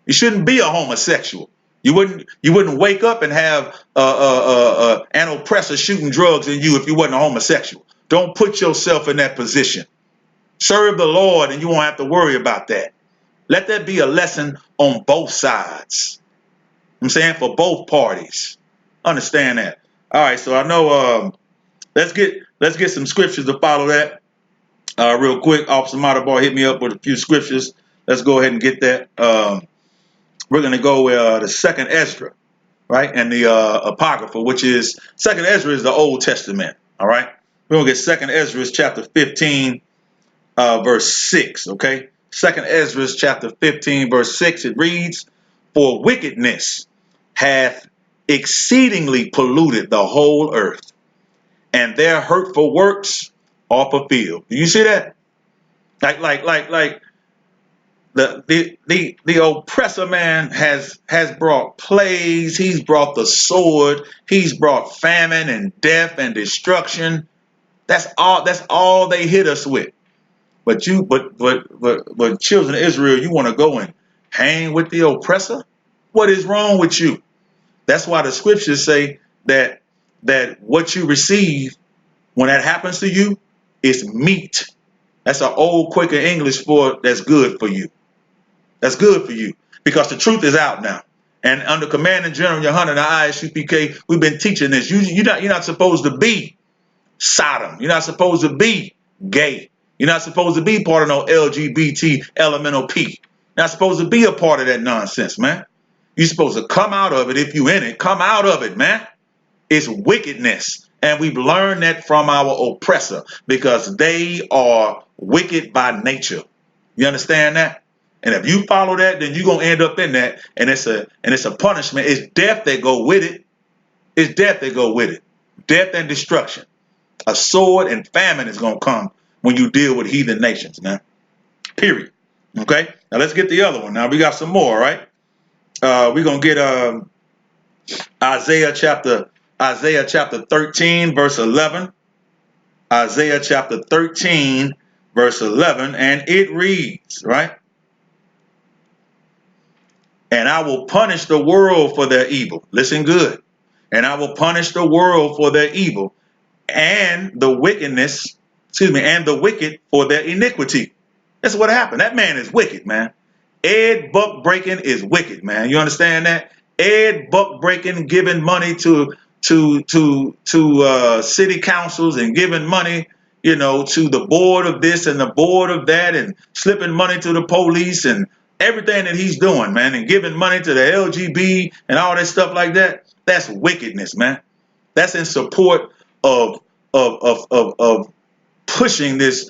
You shouldn't be a homosexual. You wouldn't wake up and have an oppressor shooting drugs in you if you wasn't a homosexual. Don't put yourself in that position. Serve the Lord and you won't have to worry about that. Let that be a lesson on both sides. I'm saying for both parties. Understand that. All right, so I know let's get some scriptures to follow that. Real quick, Officer Matabar hit me up with a few scriptures. Let's go ahead and get that. We're going to go with the second Ezra, right? And the Apocrypha, which is second Ezra is the Old Testament. All right. We're going to get second Ezra chapter 15, verse 6. Okay. Second Ezra chapter 15, verse 6. It reads, "For wickedness hath exceedingly polluted the whole earth, and their hurtful works are fulfilled." Do you see that? Like the oppressor man has brought plagues. He's brought the sword. He's brought famine and death and destruction. That's all they hit us with. But children of Israel, you want to go and hang with the oppressor? What is wrong with you? That's why the scriptures say that what you receive when that happens to you is meat. That's an old Quaker English for that's good for you. That's good for you because the truth is out now. And under Commanding General Yohanan and the ISUPK, we've been teaching this. You're not supposed to be Sodom. You're not supposed to be gay. You're not supposed to be part of no LGBT elemental P. You're not supposed to be a part of that nonsense, man. You're supposed to come out of it. If you in it, come out of it, man. It's wickedness. And we've learned that from our oppressor because they are wicked by nature. You understand that? And if you follow that, then you're going to end up in that. And it's a punishment. It's death that go with it. It's death that go with it. Death and destruction. A sword and famine is going to come when you deal with heathen nations, man. Period. Okay? Now let's get the other one. Now we got some more, right? We're going to get Isaiah chapter 13, verse 11. Isaiah chapter 13, verse 11. And it reads, right? "And I will punish the world for their evil." Listen good. "And I will punish the world for their evil, and the wickedness, and the wicked for their iniquity." That's what happened. That man is wicked, man. Ed Buck Breaking is wicked, man. You understand that? Ed Buck Breaking giving money to city councils and giving money, to the board of this and the board of that, and slipping money to the police and everything that he's doing, man, and giving money to the LGB and all that stuff like that. That's wickedness, man. That's in support of pushing this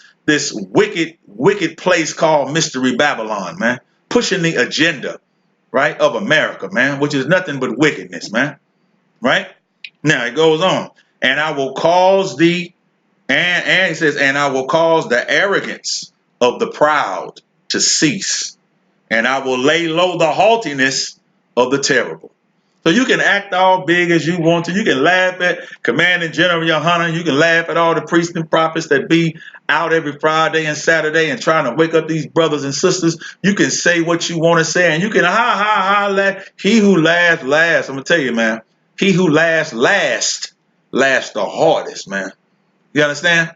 wicked place called Mystery Babylon, man. Pushing the agenda, right, of America, man, which is nothing but wickedness, man. Right? Now it goes on. "And I will cause and it says, and I will cause the arrogance of the proud to cease, and I will lay low the haughtiness of the terrible." So you can act all big as you want to. You can laugh at Commanding General Yohanan. You can laugh at all the priests and prophets that be out every Friday and Saturday and trying to wake up these brothers and sisters. You can say what you want to say, and you can laugh. He who laughs last. I'm gonna tell you, man. He who laughs last the hardest, man. You understand?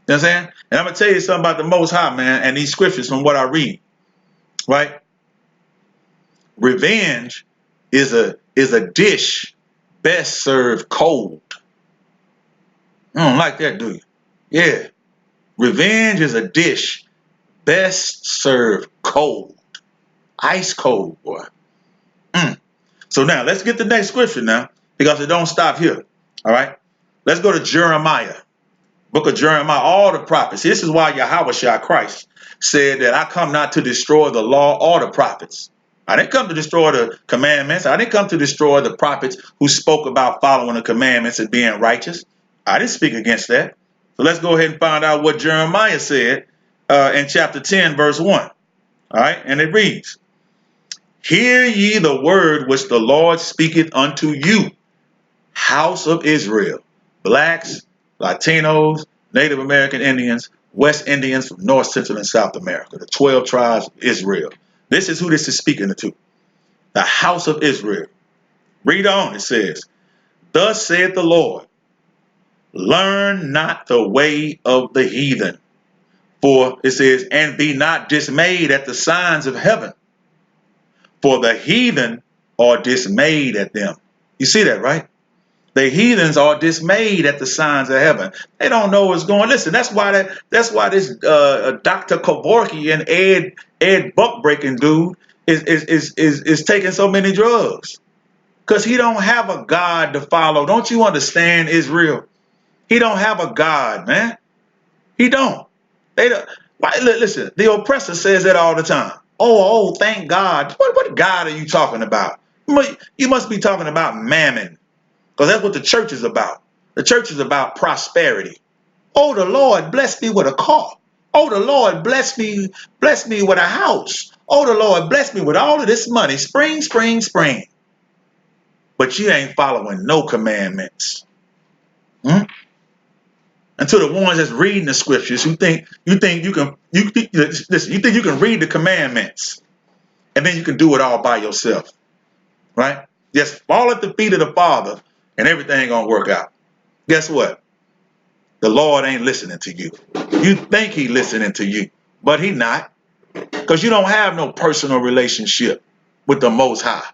You know what I'm saying? And I'm gonna tell you something about the Most High, man, and these scriptures from what I read. Right? Revenge is a dish best served cold. You don't like that, do you? Yeah. Revenge is a dish best served cold. Ice cold, boy. So now let's get the next scripture now, because it don't stop here. All right. Let's go to Jeremiah. Book of Jeremiah, all the prophets. This is why Yahushua Christ said that I come not to destroy the law or the prophets. I didn't come to destroy the commandments. I didn't come to destroy the prophets who spoke about following the commandments and being righteous. I didn't speak against that. So let's go ahead and find out what Jeremiah said in chapter 10, verse 1. All right. And it reads, "Hear ye the word which the Lord speaketh unto you, house of Israel," blacks, Latinos, Native American Indians, West Indians from North, Central, and South America, the 12 tribes of Israel. This is who this is speaking to. The house of Israel. Read on, it says, "Thus saith the Lord, learn not the way of the heathen." For it says, "And be not dismayed at the signs of heaven, for the heathen are dismayed at them." You see that, right? The heathens are dismayed at the signs of heaven. They don't know what's going. Listen, that's why this Dr. Kevorkian and Ed Buckbreaking dude is taking so many drugs. Because he don't have a God to follow. Don't you understand, Israel? He don't have a God, man. He don't. They don't. Listen, the oppressor says that all the time. Oh, thank God. What God are you talking about? You must be talking about mammon. Because that's what the church is about. The church is about prosperity. Oh, the Lord bless me with a car. Oh, the Lord bless me with a house. Oh, the Lord bless me with all of this money. Spring, spring, spring. But you ain't following no commandments. And to the ones that's reading the scriptures, you think you can read the commandments and then you can do it all by yourself, right? Just fall at the feet of the Father and everything gonna work out. Guess what? The Lord ain't listening to you. You think he listening to you, but he not, because you don't have no personal relationship with the Most High.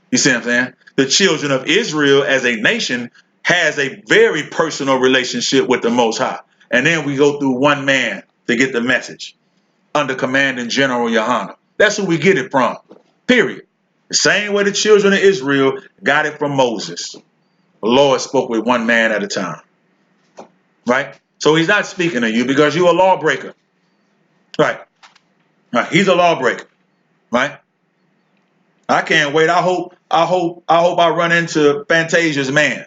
You see what I'm saying? The children of Israel as a nation has a very personal relationship with the Most High. And then we go through one man to get the message under Commanding General Yohana. That's who we get it from, period. The same way the children of Israel got it from Moses. The Lord spoke with one man at a time, right? So he's not speaking to you because you're a lawbreaker, right? He's a lawbreaker, right? I can't wait. I hope I run into Fantasia's man.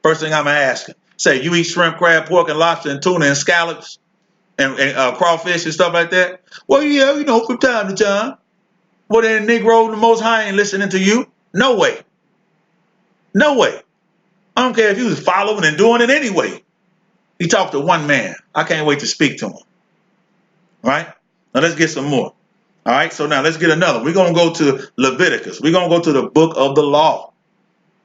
First thing I'm gonna ask him, say, you eat shrimp, crab, pork, and lobster, and tuna, and scallops, and crawfish and stuff like that? Well, yeah, from time to time. Well, then, Negro, the Most High ain't listening to you. No way. No way. I don't care if you was following and doing it anyway. He talked to one man. I can't wait to speak to him. All right? Now let's get some more. All right, so now let's get another. We're going to go to Leviticus. We're going to go to the book of the law.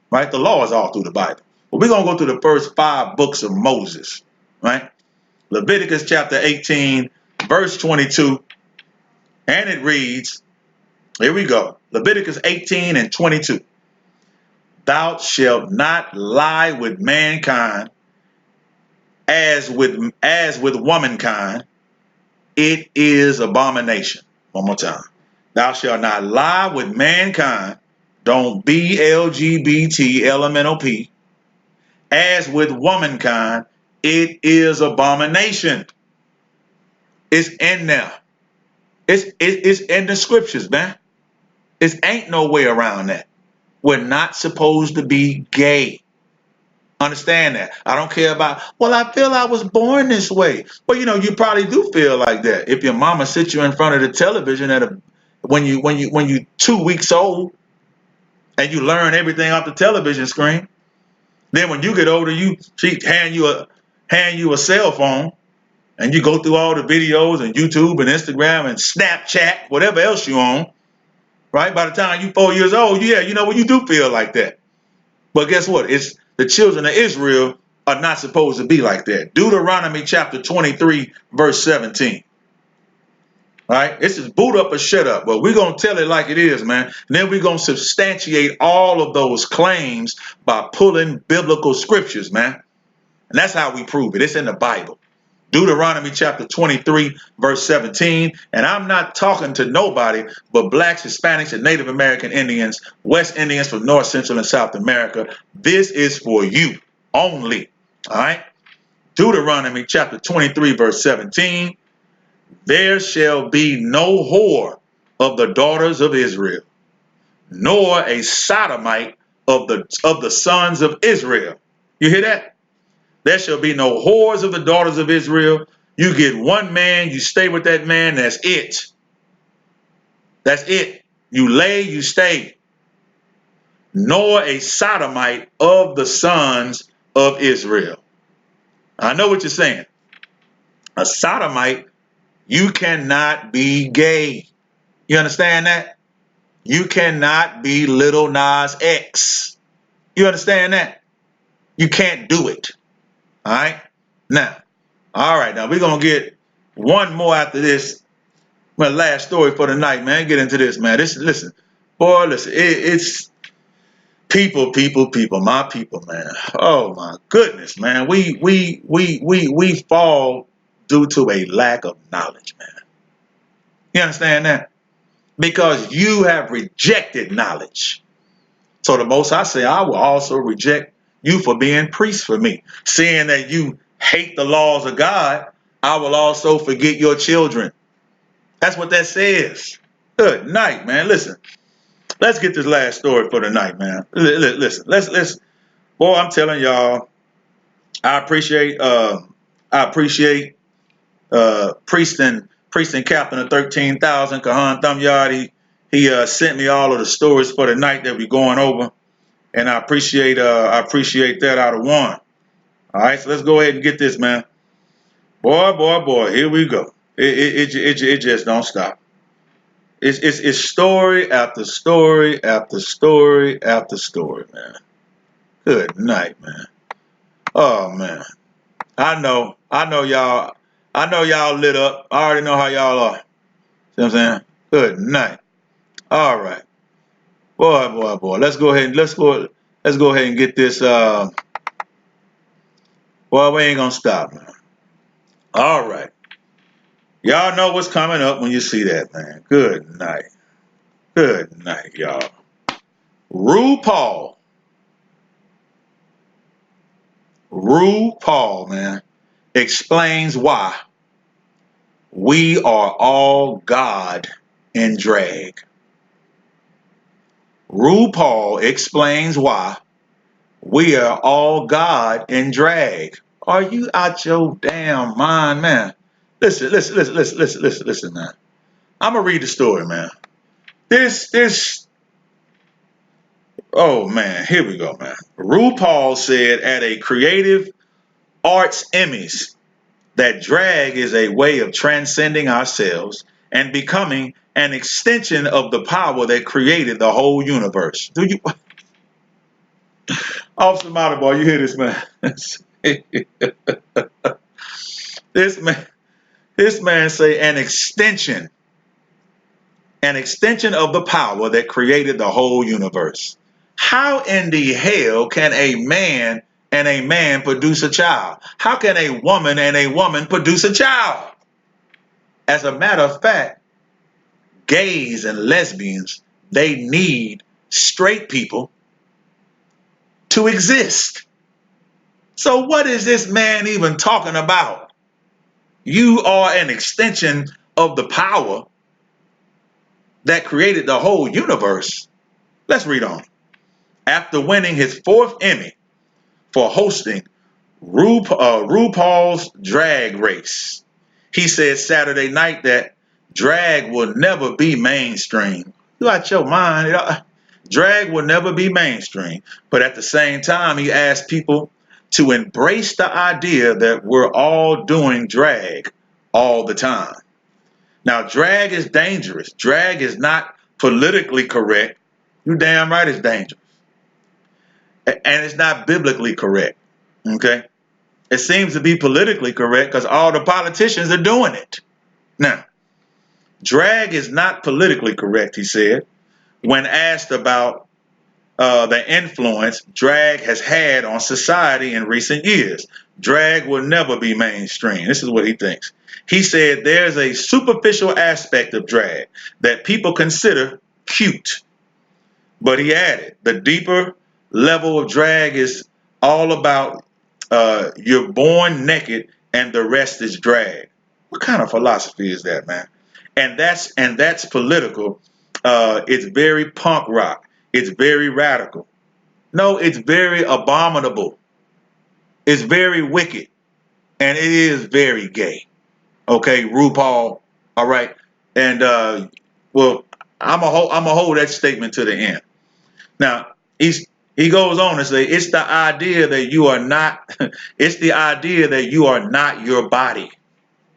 Right? The law is all through the Bible. But we're going to go to the first 5 books of Moses. Right? Leviticus chapter 18, verse 22. And it reads, here we go. Leviticus 18 and 22. Thou shalt not lie with mankind as with womankind. It is abomination. One more time. Thou shalt not lie with mankind. Don't be LGBT, LMNOP. As with womankind, it is abomination. It's in there. It's in the scriptures, man. It ain't no way around that. We're not supposed to be gay. Understand that. I don't care about, well, I feel I was born this way. Well, you probably do feel like that. If your mama sits you in front of the television when you 2 weeks old and you learn everything off the television screen, then when you get older, she hand you a cell phone and you go through all the videos and YouTube and Instagram and Snapchat, whatever else you own, right? By the time you're 4 years old, yeah, you do feel like that. But guess what? It's the children of Israel are not supposed to be like that. Deuteronomy chapter 23, verse 17. All right? This is boot up or shut up, but we're going to tell it like it is, man. And then we're going to substantiate all of those claims by pulling biblical scriptures, man. And that's how we prove it. It's in the Bible. Deuteronomy chapter 23, verse 17. And I'm not talking to nobody but blacks, Hispanics, and Native American Indians, West Indians from North, Central, and South America. This is for you only. All right? Deuteronomy chapter 23, verse 17. There shall be no whore of the daughters of Israel, nor a sodomite of the sons of Israel. You hear that? There shall be no whores of the daughters of Israel. You get one man, you stay with that man, that's it. That's it. You lay, you stay. Nor a sodomite of the sons of Israel. I know what you're saying. A sodomite, you cannot be gay. You understand that? You cannot be Little Nas X. You understand that? You can't do it. All right? Now, we're going to get one more after this. My last story for the night, man. Get into this, man. Listen. It's People, my people, man. Oh my goodness, man. We fall due to a lack of knowledge, man. You understand that? Because you have rejected knowledge. So the most I say, I will also reject you for being priest for me. Seeing that you hate the laws of God, I will also forget your children. That's what that says. Good night, man. Listen, let's get this last story for the night, man. Listen, let's. Boy, I'm telling y'all, I appreciate priest and captain of 13,000 Kahan Thumyard. He sent me all of the stories for the night that we're going over, and I appreciate that out of one. All right, so let's go ahead and get this, man. Boy, here we go. It just don't stop. It's story after story after story after story, man. Good night, man. Oh man, I know y'all lit up. I already know how y'all are. See what I'm saying? Good night. All right, boy. Let's go ahead and get this. Boy, we ain't gonna stop, man. All right. Y'all know what's coming up when you see that, man. Good night. Good night, y'all. RuPaul, man, explains why we are all God in drag. RuPaul explains why we are all God in drag. Are you out your damn mind, man? Listen, man. I'm gonna read the story, man. Oh man, here we go, man. RuPaul said at a Creative Arts Emmys that drag is a way of transcending ourselves and becoming an extension of the power that created the whole universe. Do you, Officer Motorboy, you hear this, man? This man say an extension of the power that created the whole universe. How in the hell can a man and a man produce a child? How can a woman and a woman produce a child? As a matter of fact, gays and lesbians, they need straight people to exist. So what is this man even talking about? You are an extension of the power that created the whole universe. Let's read on. After winning his 4th Emmy for hosting RuPaul's Drag Race, he said Saturday night that drag will never be mainstream. You out your mind. Drag will never be mainstream. But at the same time, he asked people to embrace the idea that we're all doing drag all the time. Now, drag is dangerous. Drag is not politically correct. You damn right it's dangerous. And it's not biblically correct. Okay? It seems to be politically correct because all the politicians are doing it. Now, drag is not politically correct, he said, when asked about the influence drag has had on society in recent years. Drag will never be mainstream. This is what he thinks. He said there's a superficial aspect of drag that people consider cute. But he added, the deeper level of drag is all about you're born naked and the rest is drag. What kind of philosophy is that, man? And that's political. It's very punk rock. It's very radical. No, it's very abominable. It's very wicked. And it is very gay. Okay, RuPaul. All right. And well, I'm gonna hold that statement to the end. Now, he goes on to say it's the idea that you are not it's the idea that you are not your body.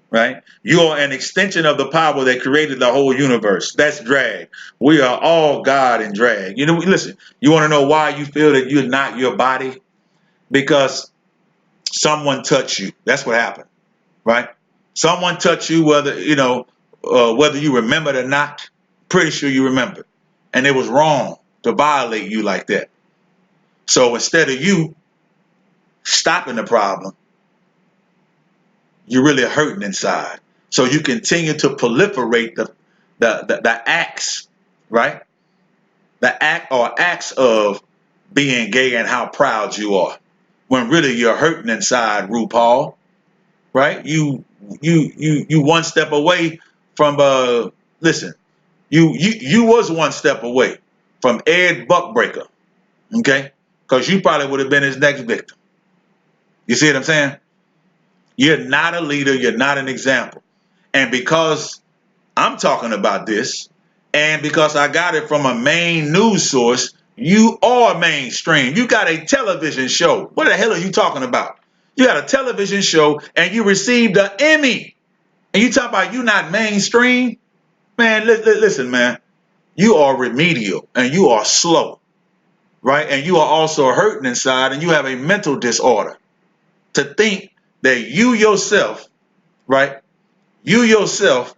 Right? You are an extension of the power that created the whole universe. That's drag. We are all God in drag. You know, listen, you want to know why you feel that you're not your body? Because someone touched you. That's what happened. Right? Someone touched you, whether you remember it or not. Pretty sure you remember. And it was wrong to violate you like that. So instead of you stopping the problem, you're really hurting inside. So you continue to proliferate the acts, right? The act or acts of being gay and how proud you are, when really you're hurting inside, RuPaul, right? You one step away from listen, you was one step away from Ed Buckbreaker, okay? Because you probably would have been his next victim. You see what I'm saying? You're not a leader, you're not an example. And because I'm talking about this, and because I got it from a main news source, you are mainstream. You got a television show. What the hell are you talking about? You got a television show and you received an Emmy. And you talk about you not mainstream? Man, listen, man. You are remedial and you are slow, right? And you are also hurting inside and you have a mental disorder to think that you yourself, right? You yourself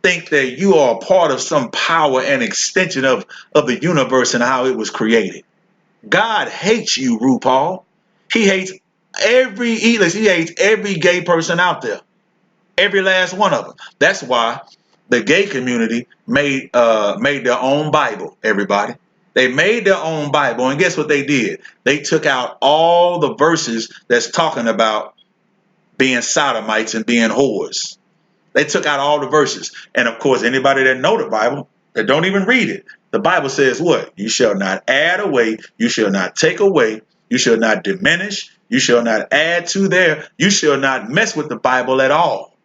think that you are a part of some power and extension of the universe and how it was created. God hates you, RuPaul. He hates he hates every gay person out there. Every last one of them. That's why the gay community made their own Bible, everybody. They made their own Bible, and guess what they did? They took out all the verses that's talking about being sodomites and being whores. They took out all the verses. And of course, anybody that know the Bible, that don't even read it, the Bible says what? You shall not add away, you shall not take away, you shall not diminish, you shall not add to there, you shall not mess with the Bible at all.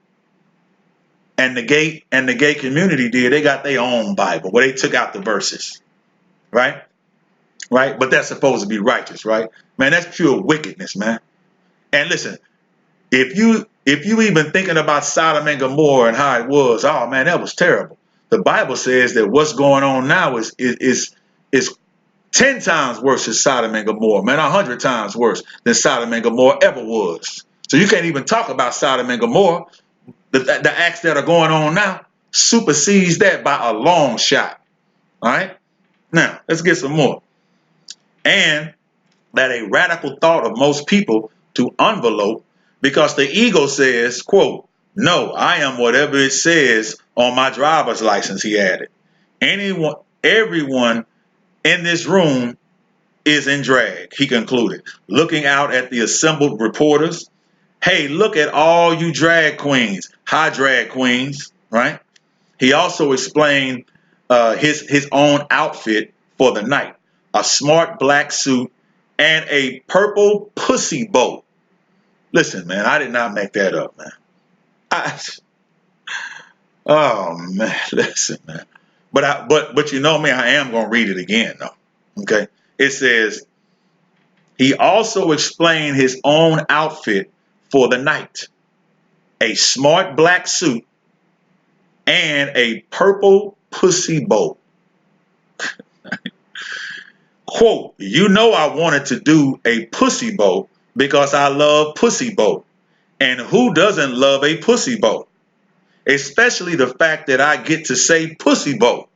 And the gay community did, they got their own Bible where they took out the verses. Right? Right? But that's supposed to be righteous, right? Man, that's pure wickedness, man. And listen, if you even thinking about Sodom and Gomorrah and how it was, oh man, that was terrible. The Bible says that what's going on now is 10 times worse than Sodom and Gomorrah, man, 100 times worse than Sodom and Gomorrah ever was. So you can't even talk about Sodom and Gomorrah. The acts that are going on now supersedes that by a long shot. All right? Now, let's get some more. And that a radical thought of most people to envelope, because the ego says, quote, no, I am whatever it says on my driver's license, he added. Everyone in this room is in drag, he concluded, looking out at the assembled reporters. Hey, look at all you drag queens. Hi, drag queens, right? He also explained his own outfit for the night, a smart black suit and a purple pussy bow. Listen, man, I did not make that up, man. Oh man, listen, man. But you know me, I am gonna read it again, though. Okay, it says he also explained his own outfit for the night, a smart black suit and a purple pussy bow. Quote, you know I wanted to do a pussy bow because I love pussy bow. And who doesn't love a pussy bow? Especially the fact that I get to say pussy bow.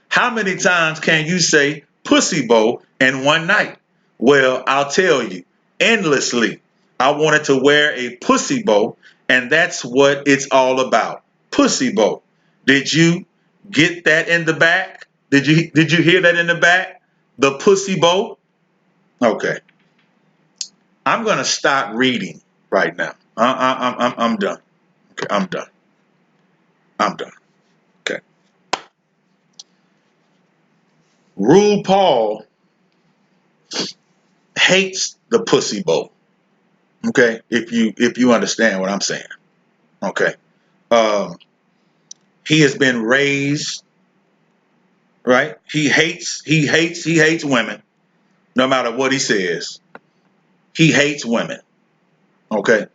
How many times can you say pussy bow in one night? Well, I'll tell you, endlessly. I wanted to wear a pussy bow, and that's what it's all about. Pussy bow. Did you get that in the back? Did you hear that in the back? The pussy bow? Okay. I'm gonna stop reading right now. I'm done. Okay, I'm done. Okay. RuPaul hates the pussy bow. Okay, if you understand what I'm saying. Okay. He has been raised, right? He hates women, no matter what he says. He hates women. Okay.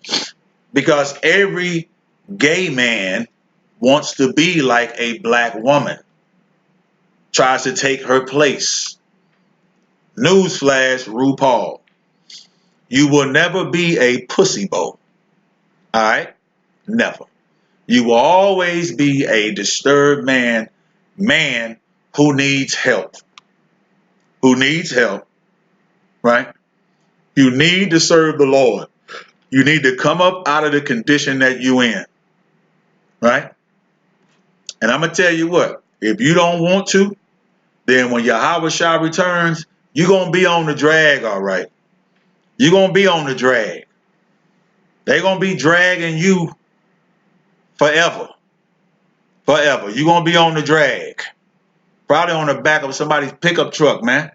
Because every gay man wants to be like a black woman, tries to take her place. Newsflash, RuPaul. You will never be a pussy bow. All right? Never. You will always be a disturbed man who needs help. right? You need to serve the Lord. You need to come up out of the condition that you in, right? And I'm going to tell you what, if you don't want to, then when Yahweh Shah returns, you're going to be on the drag, all right? You're going to be on the drag. They're going to be dragging you forever. Forever. You're going to be on the drag. Probably on the back of somebody's pickup truck, man.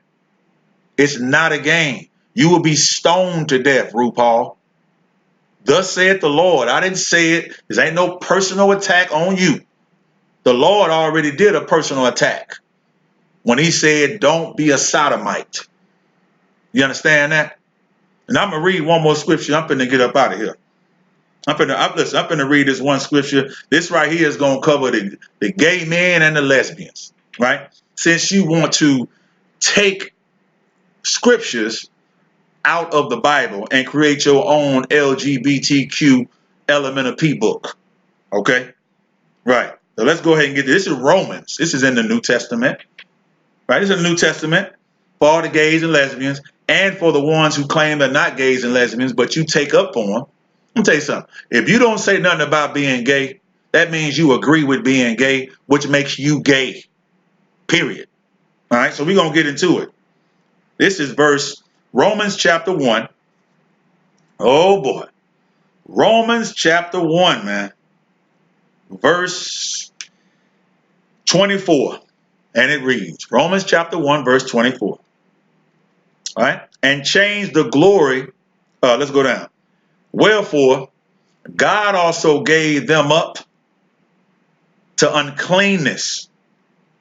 It's not a game. You will be stoned to death, RuPaul. Thus saith the Lord. I didn't say it. This ain't no personal attack on you. The Lord already did a personal attack when he said, don't be a sodomite. You understand that? And I'm going to read one more scripture. I'm finna get up out of here. I'm finna read this one scripture. This right here is going to cover the gay men and the lesbians, right? Since you want to take scriptures out of the Bible and create your own LGBTQ element of P book, okay? Right. So let's go ahead and get this. This is Romans. This is in the New Testament, right? This is the New Testament for all the gays and lesbians and for the ones who claim they're not gays and lesbians, but you take up for them. Let me tell you something. If you don't say nothing about being gay, that means you agree with being gay, which makes you gay, period. All right, so we're going to get into it. This is Romans chapter 1. Oh, boy. Romans chapter 1, man. Verse 24. And it reads, Romans chapter 1, verse 24. All right, and change the glory. Let's go down. Wherefore, God also gave them up to uncleanness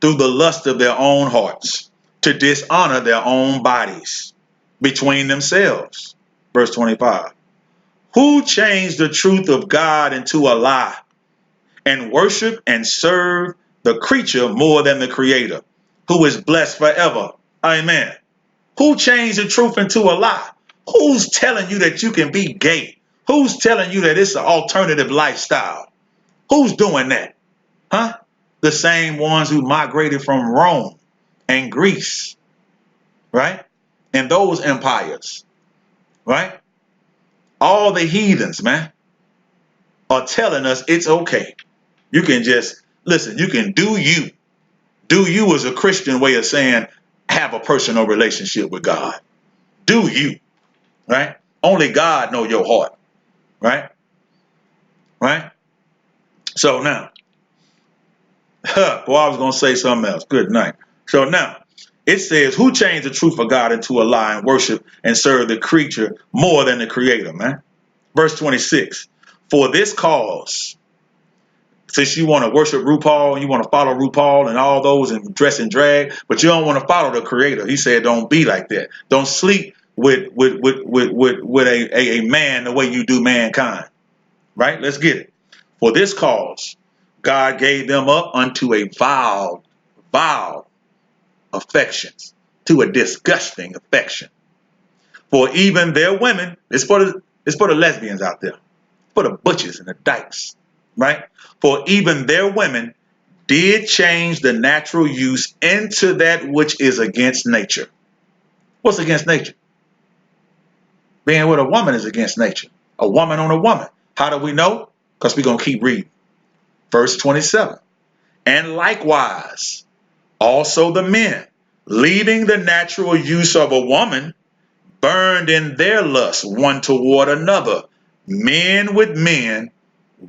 through the lust of their own hearts, to dishonor their own bodies between themselves. Verse 25. Who changed the truth of God into a lie and worship and serve the creature more than the creator, who is blessed forever. Amen. Who changed the truth into a lie? Who's telling you that you can be gay? Who's telling you that it's an alternative lifestyle? Who's doing that? Huh? The same ones who migrated from Rome and Greece, right? And those empires, right? All the heathens, man, are telling us it's okay. You can just, listen, you can do you. Do you is a Christian way of saying have a personal relationship with God. Do you, right? Only God know your heart, right? Right? So now, boy, I was going to say something else. Good night. So now, it says, who changed the truth of God into a lie and worship and serve the creature more than the creator, man? Verse 26, for this cause, since you want to worship RuPaul and you want to follow RuPaul and all those and dress and drag, but you don't want to follow the creator. He said, don't be like that. Don't sleep with a man the way you do mankind. Right? Let's get it. For this cause, God gave them up unto a vile affections, to a disgusting affection. For even their women, it's for the lesbians out there, for the butches and the dykes, right? For even their women did change the natural use into that which is against nature. What's against nature? Being with a woman is against nature. A woman on a woman. How do we know? Because we're going to keep reading. Verse 27. And likewise, also the men, leaving the natural use of a woman, burned in their lust one toward another, men with men,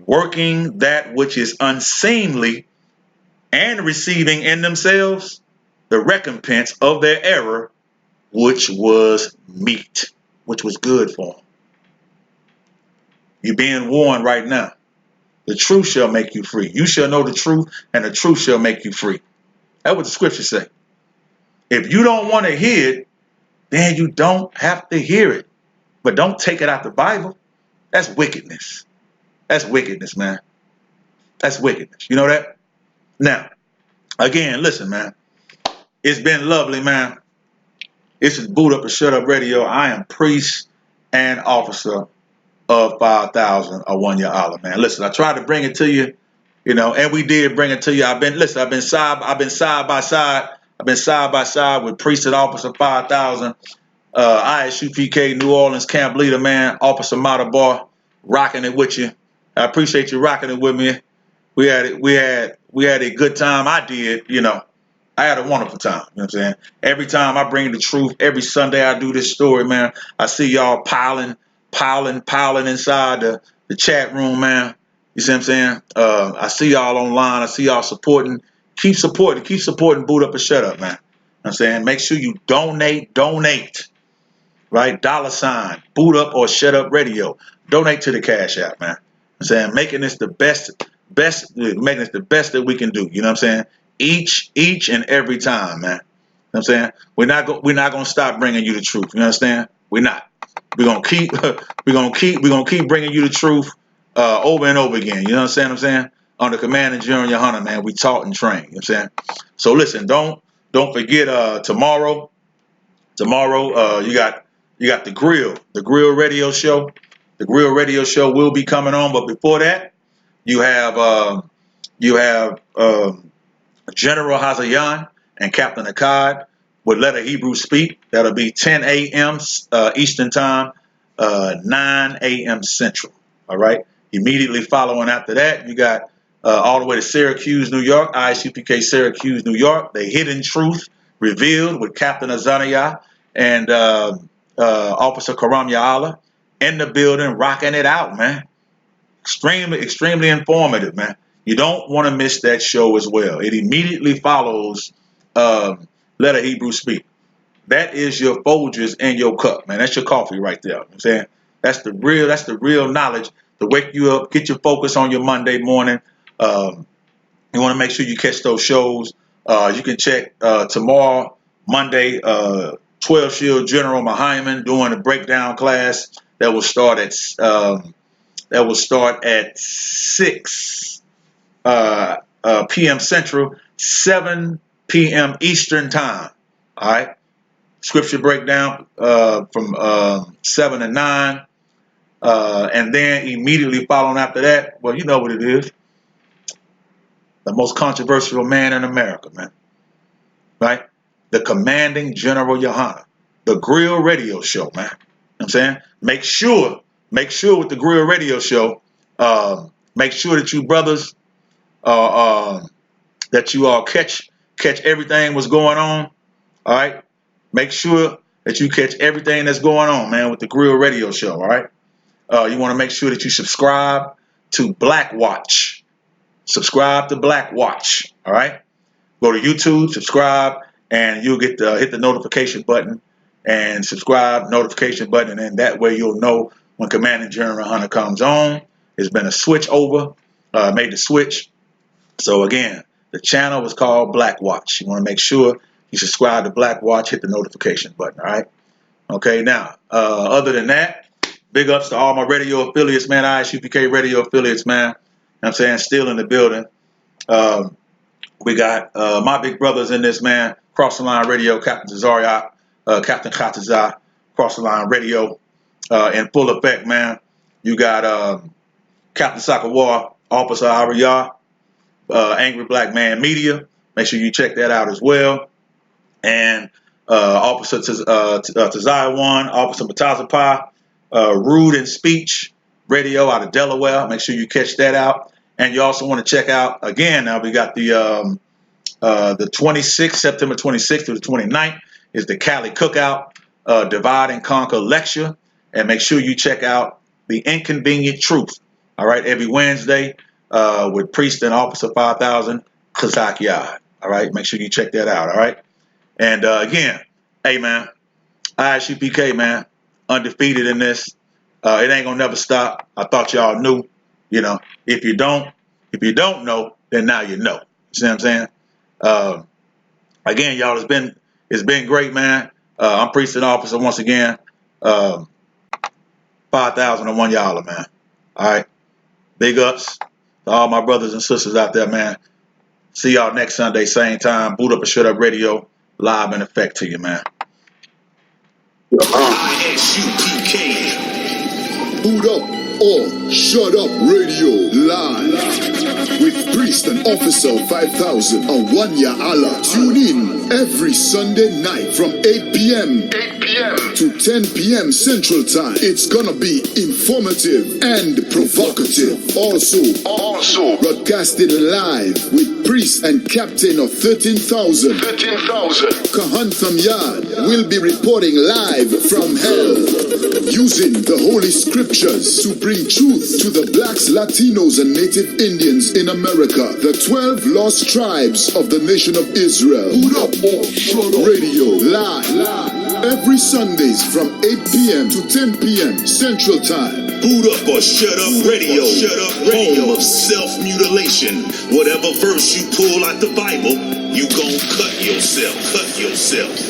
working that which is unseemly, and receiving in themselves the recompense of their error, which was meat, which was good for them. You're being warned right now. The truth shall make you free. You shall know the truth, and the truth shall make you free. That's what the scriptures say. If you don't want to hear it, then you don't have to hear it. But don't take it out the Bible. That's wickedness. That's wickedness, man. That's wickedness. You know that? Now, again, listen, man. It's been lovely, man. This is Boot Up and Shut Up Radio. I am priest and officer of 5,000 or 1 year Allah, man. Listen, I tried to bring it to you, and we did bring it to you. I've been side by side with priest and officer 5,000. ISUPK New Orleans camp leader, man, Officer Matabar, rocking it with you. I appreciate you rocking it with me. We had a good time. I did, I had a wonderful time. You know what I'm saying? Every time I bring the truth, every Sunday I do this story, man. I see y'all piling inside the chat room, man. You see what I'm saying? I see y'all online. I see y'all supporting. Keep supporting Boot Up and Shut Up, man. You know what I'm saying? Make sure you donate, right? $ Boot Up or Shut Up Radio. Donate to the Cash App, man. I'm saying making this the best that we can do. You know what I'm saying? Each and every time, man. You know what I'm saying? We're not gonna stop bringing you the truth. You understand? We're not. We're gonna keep bringing you the truth over and over again. You know what I'm saying? Under Command of General Yohana, man, we taught and trained. You know what I'm saying? So listen, don't forget tomorrow. Tomorrow, you got the Grill Radio Show. The Grill Radio Show will be coming on, but before that, you have General Hazayan and Captain Akkad with Let a Hebrew Speak. That'll be 10 a.m. Eastern Time, 9 a.m. Central. All right. Immediately following after that, you got all the way to Syracuse, New York, ISUPK Syracuse, New York, The Hidden Truth Revealed with Captain Azaniah and Officer Karam Ya'ala in the building, rocking it out, man. Extremely informative, man. You don't want to miss that show as well. It immediately follows Let a Hebrew Speak. That is your Folgers and your cup, man. That's your coffee right there. You know what I'm saying? That's the real knowledge to wake you up, get your focus on your Monday morning. You want to make sure you catch those shows. You can check tomorrow, Monday, 12 Shield General Mahaiman doing a breakdown class that will start at 6 p.m. Central, 7 p.m. Eastern Time. All right. Scripture breakdown from 7 to 9. And then immediately following after that, well, you know what it is. The most controversial man in America, man. Right? The Commanding General Yohana. The Grill Radio Show, man. You know what I'm saying? Make sure with the Grill Radio Show, make sure that you brothers, that you all catch everything what's going on. All right? Make sure that you catch everything that's going on, man, with the Grill Radio Show, all right? You want to make sure that you subscribe to Black Watch. Subscribe to Black Watch, all right? Go to YouTube, subscribe, and you'll get hit the notification button and subscribe, notification button, and that way you'll know when Commanding General Hunter comes on. It's been a switch over, made the switch. So again, the channel is called Black Watch. You want to make sure you subscribe to Black Watch, hit the notification button, all right? Okay, now, other than that, big ups to all my radio affiliates, man, ISUPK radio affiliates, man. You know what I'm saying? Still in the building. We got my big brothers in this, man. Cross the Line Radio, Captain Tazariak, Captain Khatazah, Cross the Line Radio in full effect, man. You got Captain Sakawar, Officer Ariyah, Angry Black Man Media. Make sure you check that out as well. And Officer Tazaiwan, Officer Matazapa, Rude in Speech Radio out of Delaware. Make sure you catch that out. And you also want to check out, again, now we got the 26th, September 26th to the 29th is the Cali Cookout Divide and Conquer Lecture. And make sure you check out the Inconvenient Truth, all right, every Wednesday with Priest and Officer 5000 Kazak Yad. All right, make sure you check that out, all right? And again, hey, man, ISUPK, man, undefeated in this. It ain't gonna never stop. I thought y'all knew. You know, if you don't know, then now you know. You see what I'm saying? Again, y'all, it's been great, man. I'm Priest and Officer once again. 5,001 y'all, man. All right. Big ups to all my brothers and sisters out there, man. See y'all next Sunday, same time. Boot Up and Shut Up Radio, live in effect to you, man. ISUPK. Boot up or Shut Up Radio live with Priest and Officer 5000 and Wanya Allah. Tune in every Sunday night from 8 p.m. to 10 p.m. Central Time. It's gonna be informative and provocative. Also broadcasted live with Priest and Captain of 13,000. Kahantham Yard will be reporting live from hell, using the Holy Scriptures to bring truth to the blacks, Latinos, and Native Indians in America, the 12 lost tribes of the nation of Israel. Boot up or shut up radio live every Sundays from 8 p.m. to 10 p.m. Central Time. Boot up or shut up radio. Shut up radio. Home of self-mutilation. Whatever verse you pull out the Bible, you gon' cut yourself. Cut yourself.